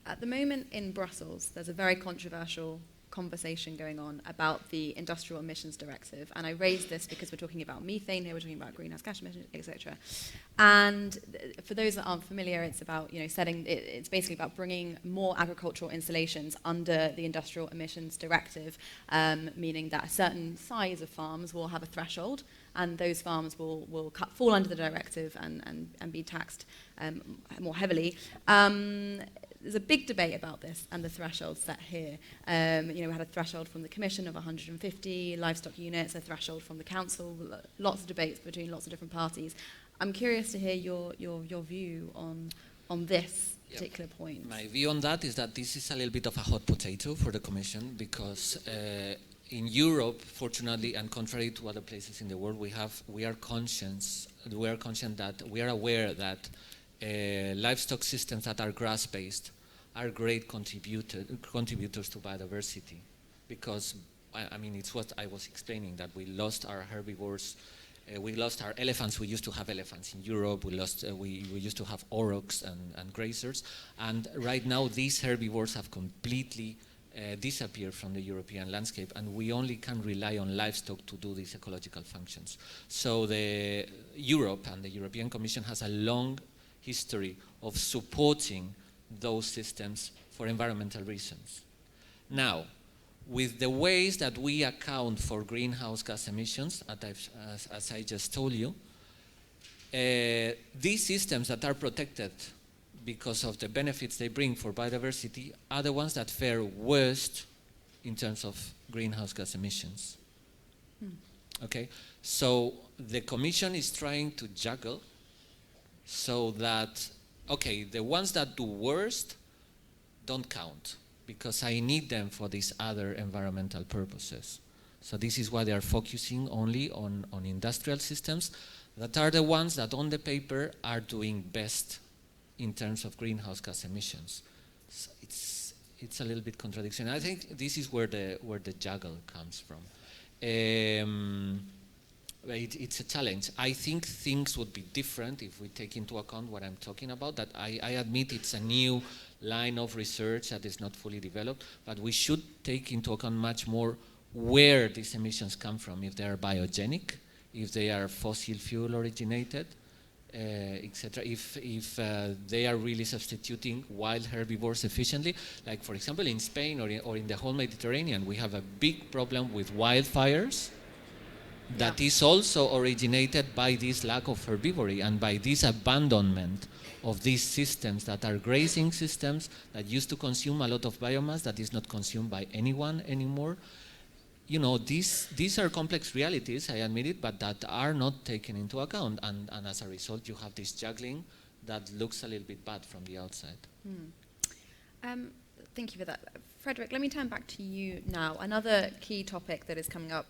At the moment in Brussels, there's a very controversial conversation going on about the Industrial Emissions Directive, and I raised this because we're talking about methane here, we're talking about greenhouse gas emissions, etc. And for those that aren't familiar, it's about it's basically about bringing more agricultural installations under the Industrial Emissions Directive, meaning that a certain size of farms will have a threshold, and those farms will fall under the directive and be taxed more heavily. There's a big debate about this and the thresholds set here. We had a threshold from the Commission of 150 livestock units, a threshold from the Council, lots of debates between lots of different parties. I'm curious to hear your view on this particular point? My view on that is that this is a little bit of a hot potato for the Commission because in Europe, fortunately, and contrary to other places in the world, we are aware that livestock systems that are grass-based are great contributors to biodiversity, because I mean it's what I was explaining, that we lost our herbivores. We lost our elephants. We used to have elephants in Europe. We used to have aurochs and grazers. And right now, these herbivores have completely disappeared from the European landscape, and we only can rely on livestock to do these ecological functions. So Europe and the European Commission has a long history of supporting those systems for environmental reasons. Now, with the ways that we account for greenhouse gas emissions, as I just told you, these systems that are protected because of the benefits they bring for biodiversity are the ones that fare worst in terms of greenhouse gas emissions. Okay, so the Commission is trying to juggle so that, okay, the ones that do worst don't count, because I need them for these other environmental purposes. So this is why they are focusing only on industrial systems that are the ones that on the paper are doing best in terms of greenhouse gas emissions. So it's a little bit contradiction. I think this is where the juggle comes from. It's a challenge. I think things would be different if we take into account what I'm talking about. That I admit it's a new line of research that is not fully developed, but we should take into account much more where these emissions come from, if they are biogenic, if they are fossil fuel originated, etc. If they are really substituting wild herbivores efficiently. Like, for example, in Spain or in the whole Mediterranean, we have a big problem with wildfires that is also originated by this lack of herbivory and by this abandonment of these systems that are grazing systems that used to consume a lot of biomass that is not consumed by anyone anymore. You know, these are complex realities, I admit it, but that are not taken into account. And as a result, you have this juggling that looks a little bit bad from the outside. Thank you for that. Frederick, let me turn back to you now. Another key topic that is coming up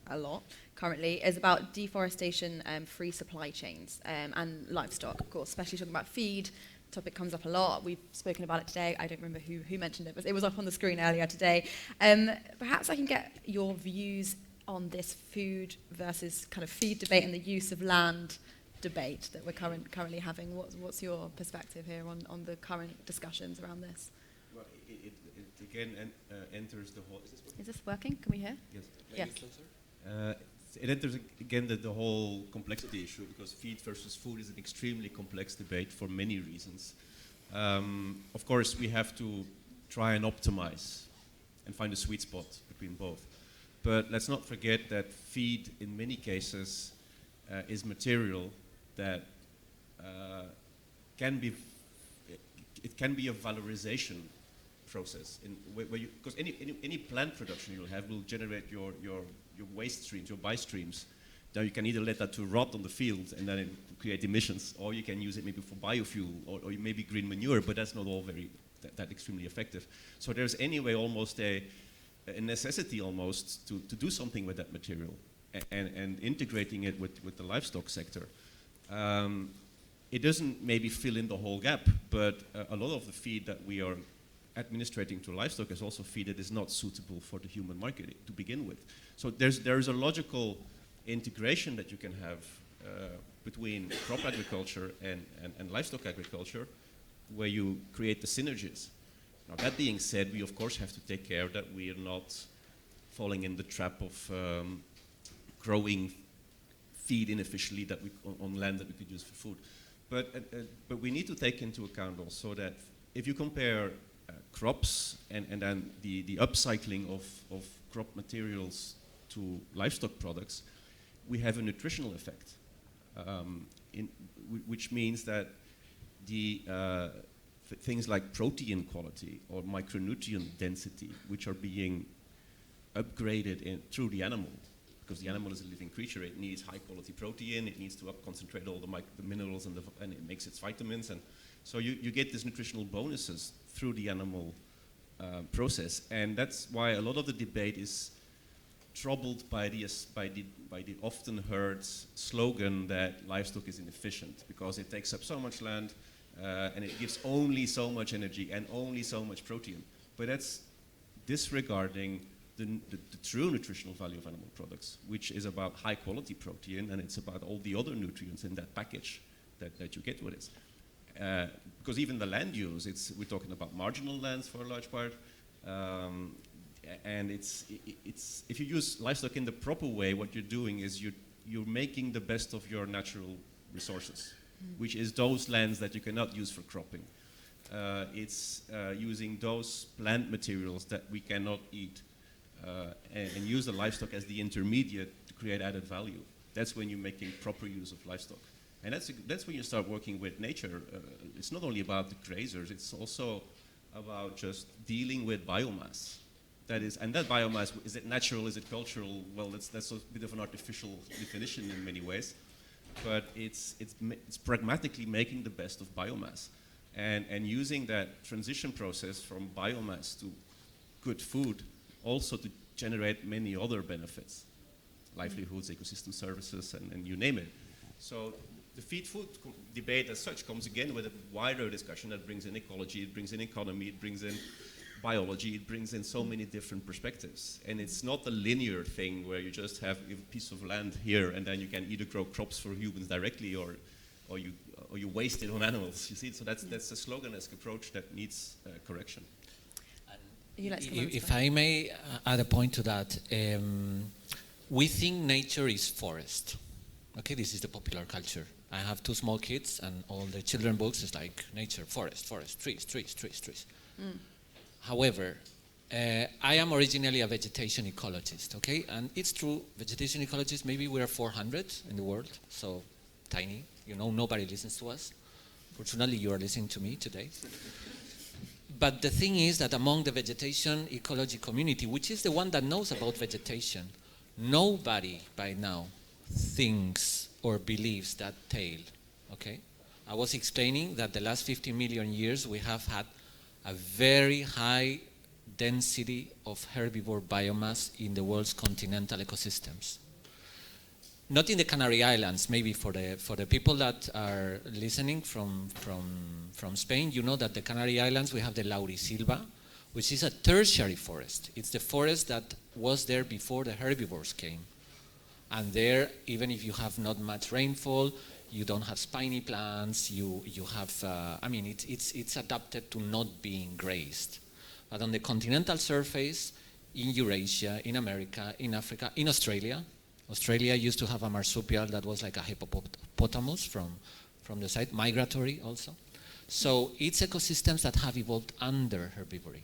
a lot currently is about deforestation, free supply chains, and livestock, of course, especially talking about feed. The topic comes up a lot. We've spoken about it today. I don't remember who mentioned it, but it was up on the screen earlier today. Perhaps I can get your views on this food versus kind of feed debate and the use of land debate that we're currently having. What's your perspective here on the current discussions around this? Well, it again enters the whole... Is this working? Can we hear? Yes. Yes. It enters again the whole complexity issue, because feed versus food is an extremely complex debate for many reasons. Of course, we have to try and optimize and find a sweet spot between both. But let's not forget that feed, in many cases, is material that can be a valorization process, because any plant production you'll have will generate your waste streams, your by-streams. Now you can either let that to rot on the field and then create emissions, or you can use it maybe for biofuel or maybe green manure, but that's not all that extremely effective. So there's anyway almost a necessity almost to do something with that material and integrating it with the livestock sector. It doesn't maybe fill in the whole gap, but a lot of the feed that we are administrating to livestock is also feed that is not suitable for the human market to begin with. So there is a logical integration that you can have between crop agriculture and livestock agriculture, where you create the synergies. Now, that being said, we of course have to take care that we are not falling in the trap of growing feed inefficiently on land that we could use for food. But we need to take into account also that if you compare crops and then the upcycling of crop materials to livestock products, we have a nutritional effect, which means that the things like protein quality or micronutrient density, which are being upgraded through the animal, because the animal is a living creature, it needs high quality protein, it needs to concentrate all the minerals and it makes its vitamins, and So you get these nutritional bonuses through the animal process, and that's why a lot of the debate is troubled by the often heard slogan that livestock is inefficient because it takes up so much land and it gives only so much energy and only so much protein. But that's disregarding the true nutritional value of animal products, which is about high quality protein, and it's about all the other nutrients in that package that you get with it. Because even the land use, we're talking about marginal lands for a large part, and it's if you use livestock in the proper way, what you're doing is you're making the best of your natural resources, which is those lands that you cannot use for cropping. It's using those plant materials that we cannot eat and use the livestock as the intermediate to create added value. That's when you're making proper use of livestock. And that's when you start working with nature. It's not only about the grazers, it's also about just dealing with biomass. And that biomass, is it natural, is it cultural? Well, that's a bit of an artificial definition in many ways. But it's pragmatically making the best of biomass. And using that transition process from biomass to good food also to generate many other benefits, livelihoods, ecosystem services, and you name it. So the feed-food debate as such comes again with a wider discussion that brings in ecology, it brings in economy, it brings in biology, it brings in so many different perspectives. And it's not a linear thing where you just have a piece of land here and then you can either grow crops for humans directly or you waste it on animals. You see, so that's a slogan-esque approach that needs correction. If I may add a point to that, we think nature is forest. Okay, this is the popular culture. I have 2 small kids, and all the children books is like nature, forest, trees. However, I am originally a vegetation ecologist, okay? And it's true, vegetation ecologists, maybe we are 400 in the world, so tiny. You know, nobody listens to us. Fortunately, you are listening to me today. But the thing is that among the vegetation ecology community, which is the one that knows about vegetation, nobody by now thinks or believes that tale, okay? I was explaining that the last 50 million years we have had a very high density of herbivore biomass in the world's continental ecosystems. Not in the Canary Islands, maybe for the people that are listening from Spain, you know that the Canary Islands, we have the laurisilva, which is a tertiary forest. It's the forest that was there before the herbivores came. And there, even if you have not much rainfall, you don't have spiny plants, you have, it's adapted to not being grazed. But on the continental surface, in Eurasia, in America, in Africa, in Australia used to have a marsupial that was like a hippopotamus from the side, migratory also. So it's ecosystems that have evolved under herbivory.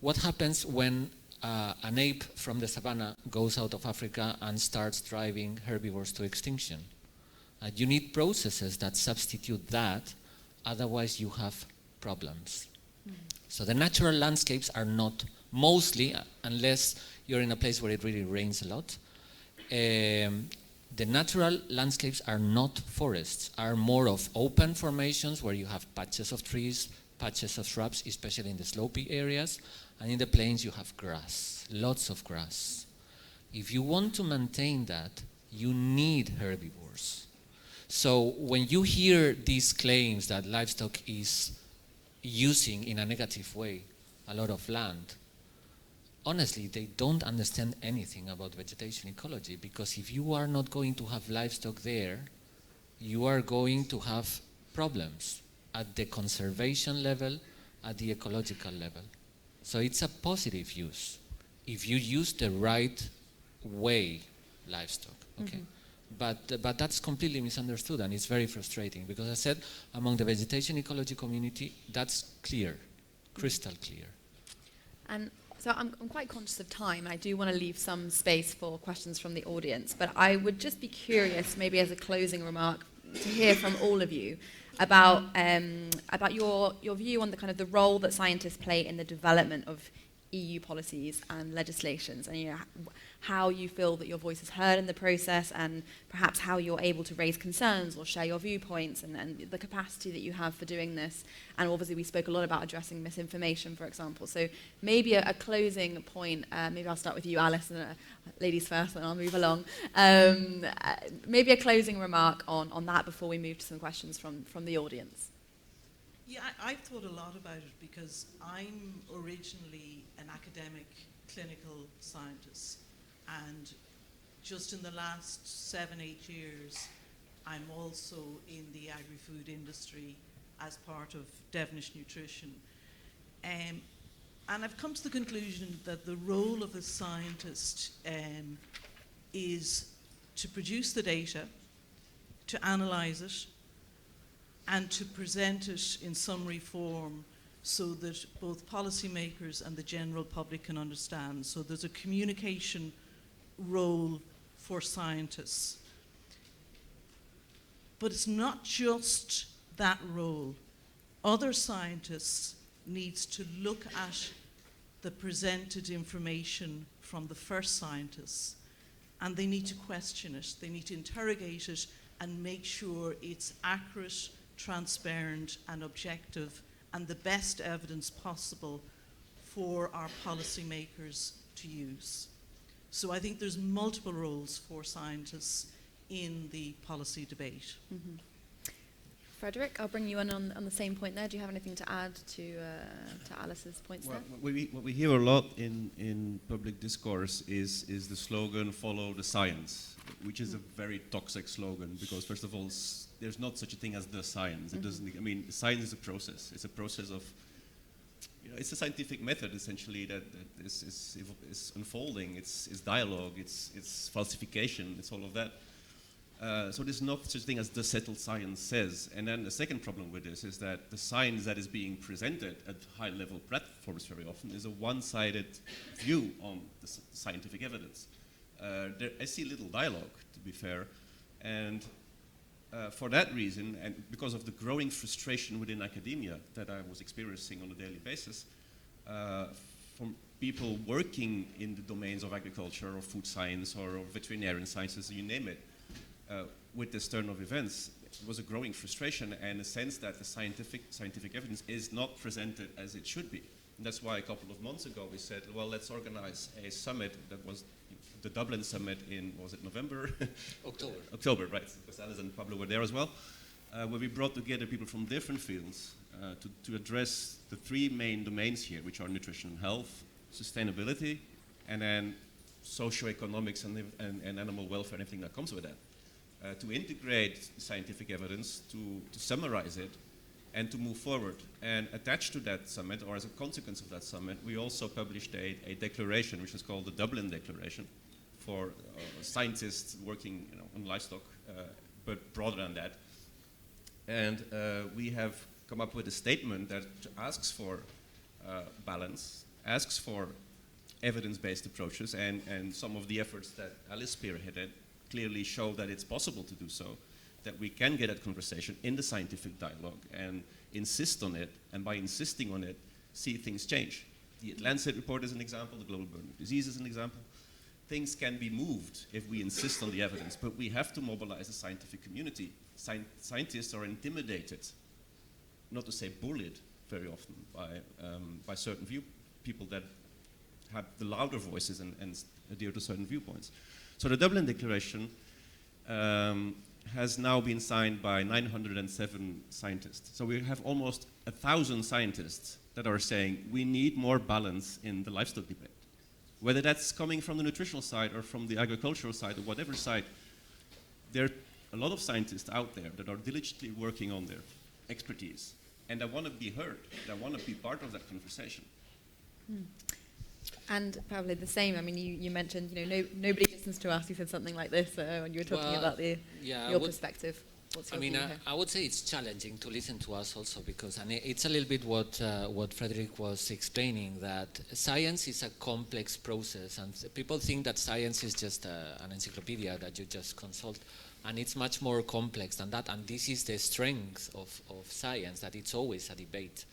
What happens when an ape from the savannah goes out of Africa and starts driving herbivores to extinction? You need processes that substitute that, otherwise you have problems. So the natural landscapes are not, mostly, unless you're in a place where it really rains a lot, the natural landscapes are not forests, are more of open formations where you have patches of trees, patches of shrubs, especially in the slopey areas, and in the plains you have grass, lots of grass. If you want to maintain that, you need herbivores. So when you hear these claims that livestock is using in a negative way a lot of land, honestly, they don't understand anything about vegetation ecology, because if you are not going to have livestock there, you are going to have problems at the conservation level, at the ecological level. So it's a positive use if you use the right way livestock, okay? But that's completely misunderstood, and it's very frustrating, because I said among the vegetation ecology community, that's clear, crystal clear. And so I'm quite conscious of time. I do want to leave some space for questions from the audience, but I would just be curious, maybe as a closing remark, to hear from all of you about your view on the kind of the role that scientists play in the development of EU policies and legislations, and how you feel that your voice is heard in the process, and perhaps how you're able to raise concerns or share your viewpoints, and the capacity that you have for doing this. And obviously we spoke a lot about addressing misinformation, for example. So maybe a closing point, maybe I'll start with you, Alice, and ladies first, and I'll move along. Maybe a closing remark on that before we move to some questions from the audience. Yeah, I've thought a lot about it because I'm originally an academic clinical scientist, and just in the last 7-8 years I'm also in the agri-food industry as part of Devonish Nutrition. And I've come to the conclusion that the role of a scientist is to produce the data, to analyse it, and to present it in summary form so that both policymakers and the general public can understand. So there's a communication role for scientists. But it's not just that role. Other scientists need to look at the presented information from the first scientists, and they need to question it, they need to interrogate it and make sure it's accurate, transparent and objective, and the best evidence possible for our policymakers to use. So I think there's multiple roles for scientists in the policy debate. Mm-hmm. Frederick, I'll bring you in on the same point there. Do you have anything to add to Alice's points there? What we hear a lot in public discourse is the slogan, follow the science, which is a very toxic slogan because, first of all, there's not such a thing as the science. It doesn't. I mean, science is a process. It's a process of, it's a scientific method essentially that is unfolding. It's dialogue. It's falsification. It's all of that. So there's not such a thing as the settled science says. And then the second problem with this is that the science that is being presented at high-level platforms very often is a one-sided view on the scientific evidence. I see little dialogue, to be fair, and for that reason, and because of the growing frustration within academia that I was experiencing on a daily basis, from people working in the domains of agriculture or food science or veterinarian sciences, you name it, with this turn of events, it was a growing frustration and a sense that the scientific evidence is not presented as it should be. And that's why a couple of months ago we said, well, let's organize a summit that was the Dublin summit in, was it November? October. October, right, because Alice and Pablo were there as well, where we brought together people from different fields to address the three main domains here, which are nutrition and health, sustainability, and then socioeconomics and animal welfare and everything that comes with that. To integrate scientific evidence, to summarize it, and to move forward. And attached to that summit, or as a consequence of that summit, we also published a declaration, which is called the Dublin Declaration, for scientists working on livestock, but broader than that. And we have come up with a statement that asks for balance, asks for evidence-based approaches, and some of the efforts that Alice spearheaded clearly show that it's possible to do so, that we can get at conversation in the scientific dialogue and insist on it, and by insisting on it, see things change. The Lancet report is an example, the Global Burden of Disease is an example. Things can be moved if we insist on the evidence, but we have to mobilize the scientific community. Scientists are intimidated, not to say bullied very often, by certain people that have the louder voices and adhere to certain viewpoints. So the Dublin Declaration has now been signed by 907 scientists. So we have almost 1,000 scientists that are saying we need more balance in the livestock debate. Whether that's coming from the nutritional side or from the agricultural side or whatever side, there are a lot of scientists out there that are diligently working on their expertise, and they want to be heard. They want to be part of that conversation. And probably the same. I mean, you mentioned, nobody listens to us. You said something like this when you were talking about your perspective. What's your view here? I would say it's challenging to listen to us also because, and it's a little bit what Frederick was explaining, that science is a complex process, and people think that science is just an encyclopedia that you just consult, and it's much more complex than that. And this is the strength of science, that it's always a debate.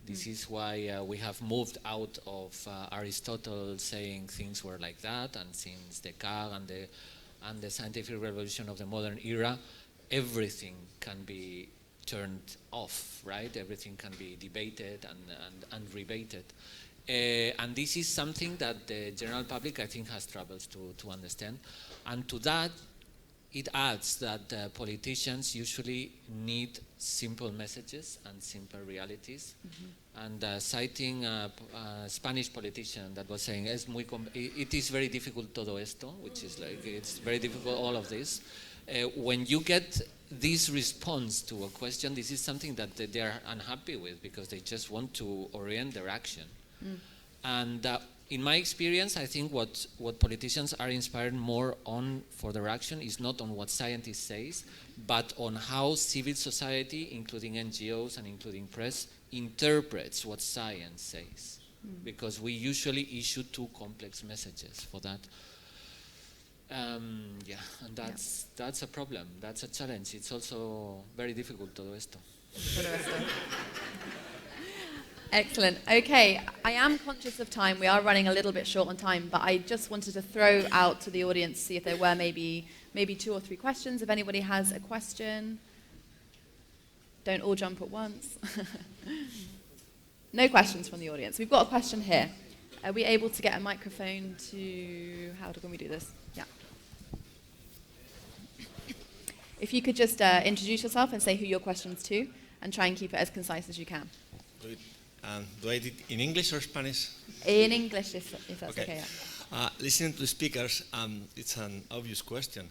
This is why we have moved out of Aristotle saying things were like that, and since Descartes and the scientific revolution of the modern era, everything can be turned off, right? Everything can be debated and rebated. And this is something that the general public, I think, has troubles to understand. And to that, it adds that politicians usually need simple messages and simple realities. And citing a Spanish politician that was saying, it is very difficult todo esto, which is like, it's very difficult, all of this. When you get this response to a question, this is something that they are unhappy with, because they just want to orient their action. And in my experience, I think what politicians are inspired more on for their action is not on what scientists say, but on how civil society, including NGOs and including press, interprets what science says. Because we usually issue too complex messages for that. And that's a problem, that's a challenge. It's also very difficult, todo esto. Excellent. Okay, I am conscious of time. We are running a little bit short on time, but I just wanted to throw out to the audience, see if there were maybe 2 or 3 questions. If anybody has a question, don't all jump at once. No questions from the audience. We've got a question here. Are we able to get a microphone to... How can we do this? Yeah. If you could just introduce yourself and say who your question's to, and try and keep it as concise as you can. Do I do it in English or Spanish? In English, if that's okay. Yeah. Listening to the speakers, it's an obvious question.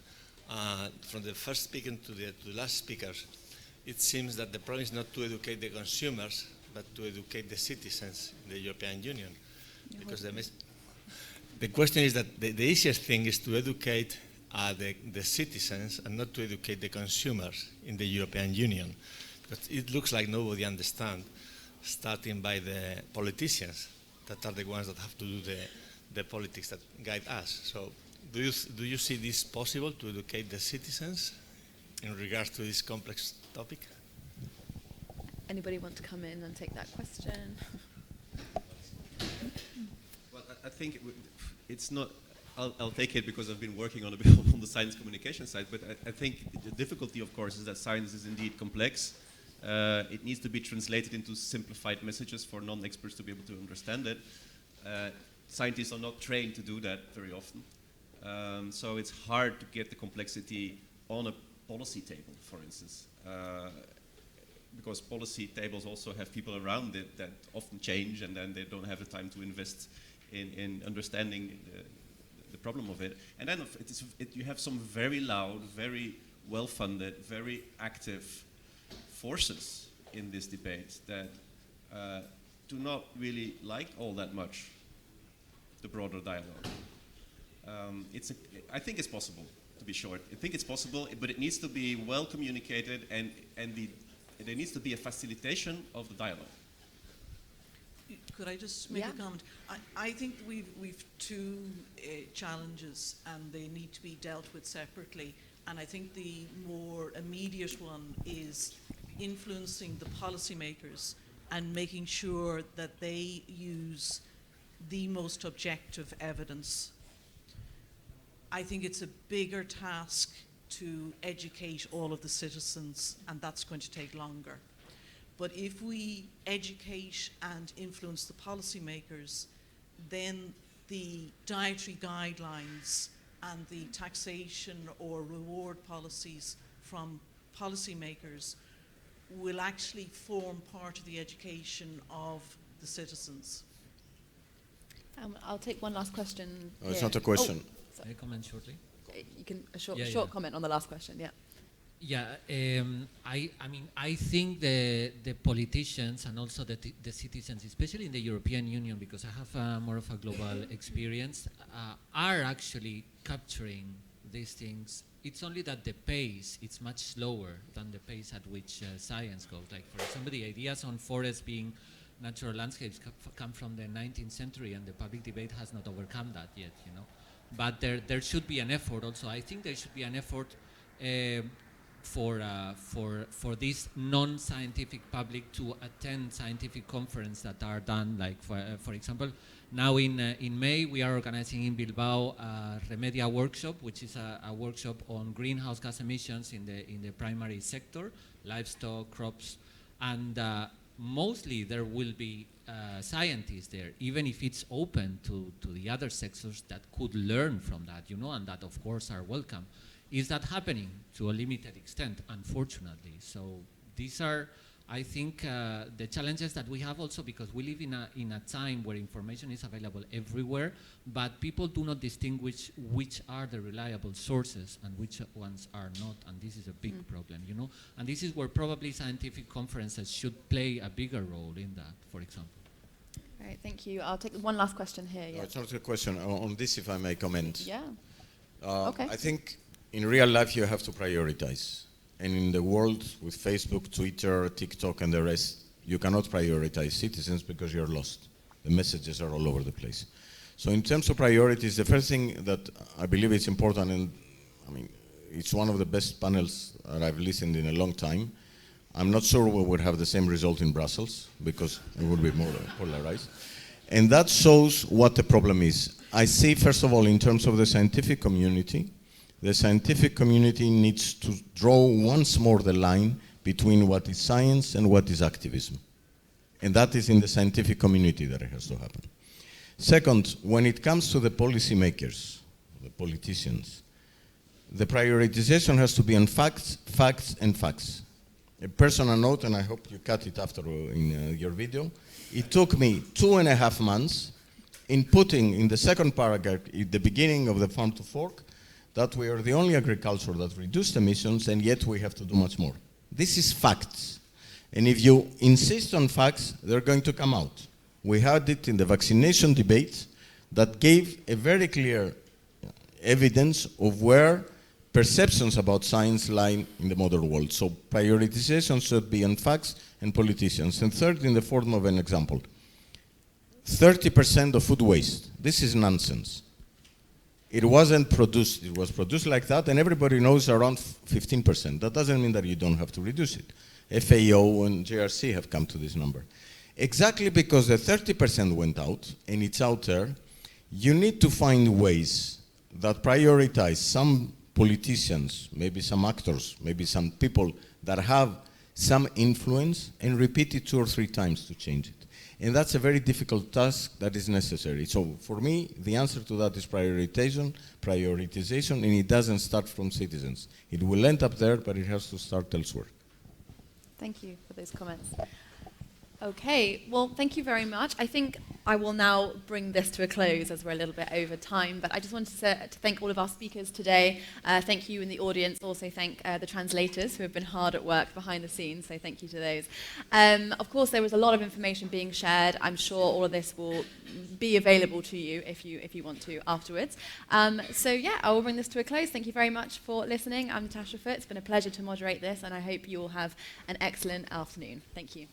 From the first speaker to the last speakers, it seems that the problem is not to educate the consumers, but to educate the citizens in the European Union. Because the question is that the easiest thing is to educate the citizens and not to educate the consumers in the European Union. But it looks like nobody understands, starting by the politicians that are the ones that have to do the politics that guide us. So do you see this possible, to educate the citizens in regards to this complex topic? Anybody want to come in and take that question? Well, I think it's not... I'll take it because I've been working on a bit on the science communication side, but I think the difficulty, of course, is that science is indeed complex. It needs to be translated into simplified messages for non-experts to be able to understand it. Scientists are not trained to do that very often. So it's hard to get the complexity on a policy table, for instance. Because policy tables also have people around it that often change, and then they don't have the time to invest in understanding the problem of it. And then you have some very loud, very well-funded, very active forces in this debate that do not really like all that much the broader dialogue. I think it's possible, to be short. I think it's possible, but it needs to be well communicated, and there needs to be a facilitation of the dialogue. Could I just make a comment? I think we've 2 challenges, and they need to be dealt with separately. And I think the more immediate one is influencing the policymakers and making sure that they use the most objective evidence. I think it's a bigger task to educate all of the citizens, and that's going to take longer. But if we educate and influence the policymakers, then the dietary guidelines and the taxation or reward policies from policymakers will actually form part of the education of the citizens. I'll take one last question. No, it's not a question. Can I comment shortly? You can short comment on the last question. Yeah. Yeah, I think the politicians and also the citizens, especially in the European Union, because I have more of a global experience, are actually capturing these things. It's only that the pace is much slower than the pace at which science goes. Like, for example, the ideas on forests being natural landscapes come from the 19th century, and the public debate has not overcome that yet, But there should be an effort also. I think there should be an effort for this non-scientific public to attend scientific conferences that are done, like for example, now in May we are organizing in Bilbao a Remedia workshop, which is a workshop on greenhouse gas emissions in the primary sector, livestock, crops, and mostly there will be scientists there, even if it's open to the other sectors that could learn from that, and that of course are welcome. Is that happening? To a limited extent, unfortunately. So these are, I think, the challenges that we have also, because we live in a time where information is available everywhere, but people do not distinguish which are the reliable sources and which ones are not, and this is a big problem, And this is where probably scientific conferences should play a bigger role in that, for example. All right, thank you. I'll take one last question here. Yeah. It's not a question. On this, if I may comment. Yeah. Okay. I think in real life you have to prioritize. And in the world with Facebook, Twitter, TikTok, and the rest, you cannot prioritize citizens because you're lost. The messages are all over the place. So in terms of priorities, the first thing that I believe is important, and I mean, it's one of the best panels that I've listened in a long time. I'm not sure we would have the same result in Brussels because it would be more polarized. And that shows what the problem is. I see, first of all, in terms of the scientific community, the scientific community needs to draw once more the line between what is science and what is activism. And that is in the scientific community that it has to happen. Second, when it comes to the policymakers, the politicians, the prioritization has to be on facts, facts, and facts. A personal note, and I hope you cut it after in your video, it took me 2.5 months in putting in the second paragraph at the beginning of the Farm to Fork that we are the only agriculture that reduced emissions, and yet we have to do much more. This is facts. And if you insist on facts, they're going to come out. We had it in the vaccination debate that gave a very clear evidence of where perceptions about science lie in the modern world. So prioritization should be on facts and politicians. And third, in the form of an example, 30% of food waste. This is nonsense. It wasn't produced, it was produced like that, and everybody knows around 15%. That doesn't mean that you don't have to reduce it. FAO and JRC have come to this number. Exactly because the 30% went out, and it's out there, you need to find ways that prioritize some politicians, maybe some actors, maybe some people that have some influence, and repeat it 2 or 3 times to change it. And that's a very difficult task that is necessary. So for me, the answer to that is prioritization, and it doesn't start from citizens. It will end up there, but it has to start elsewhere. Thank you for those comments. Okay, well, thank you very much. I think I will now bring this to a close as we're a little bit over time, but I just wanted to thank all of our speakers today. Thank you in the audience. Also thank the translators who have been hard at work behind the scenes, so thank you to those. Of course, there was a lot of information being shared. I'm sure all of this will be available to you if you want to afterwards. So yeah, I will bring this to a close. Thank you very much for listening. I'm Natasha Foote. It's been a pleasure to moderate this, and I hope you all have an excellent afternoon. Thank you.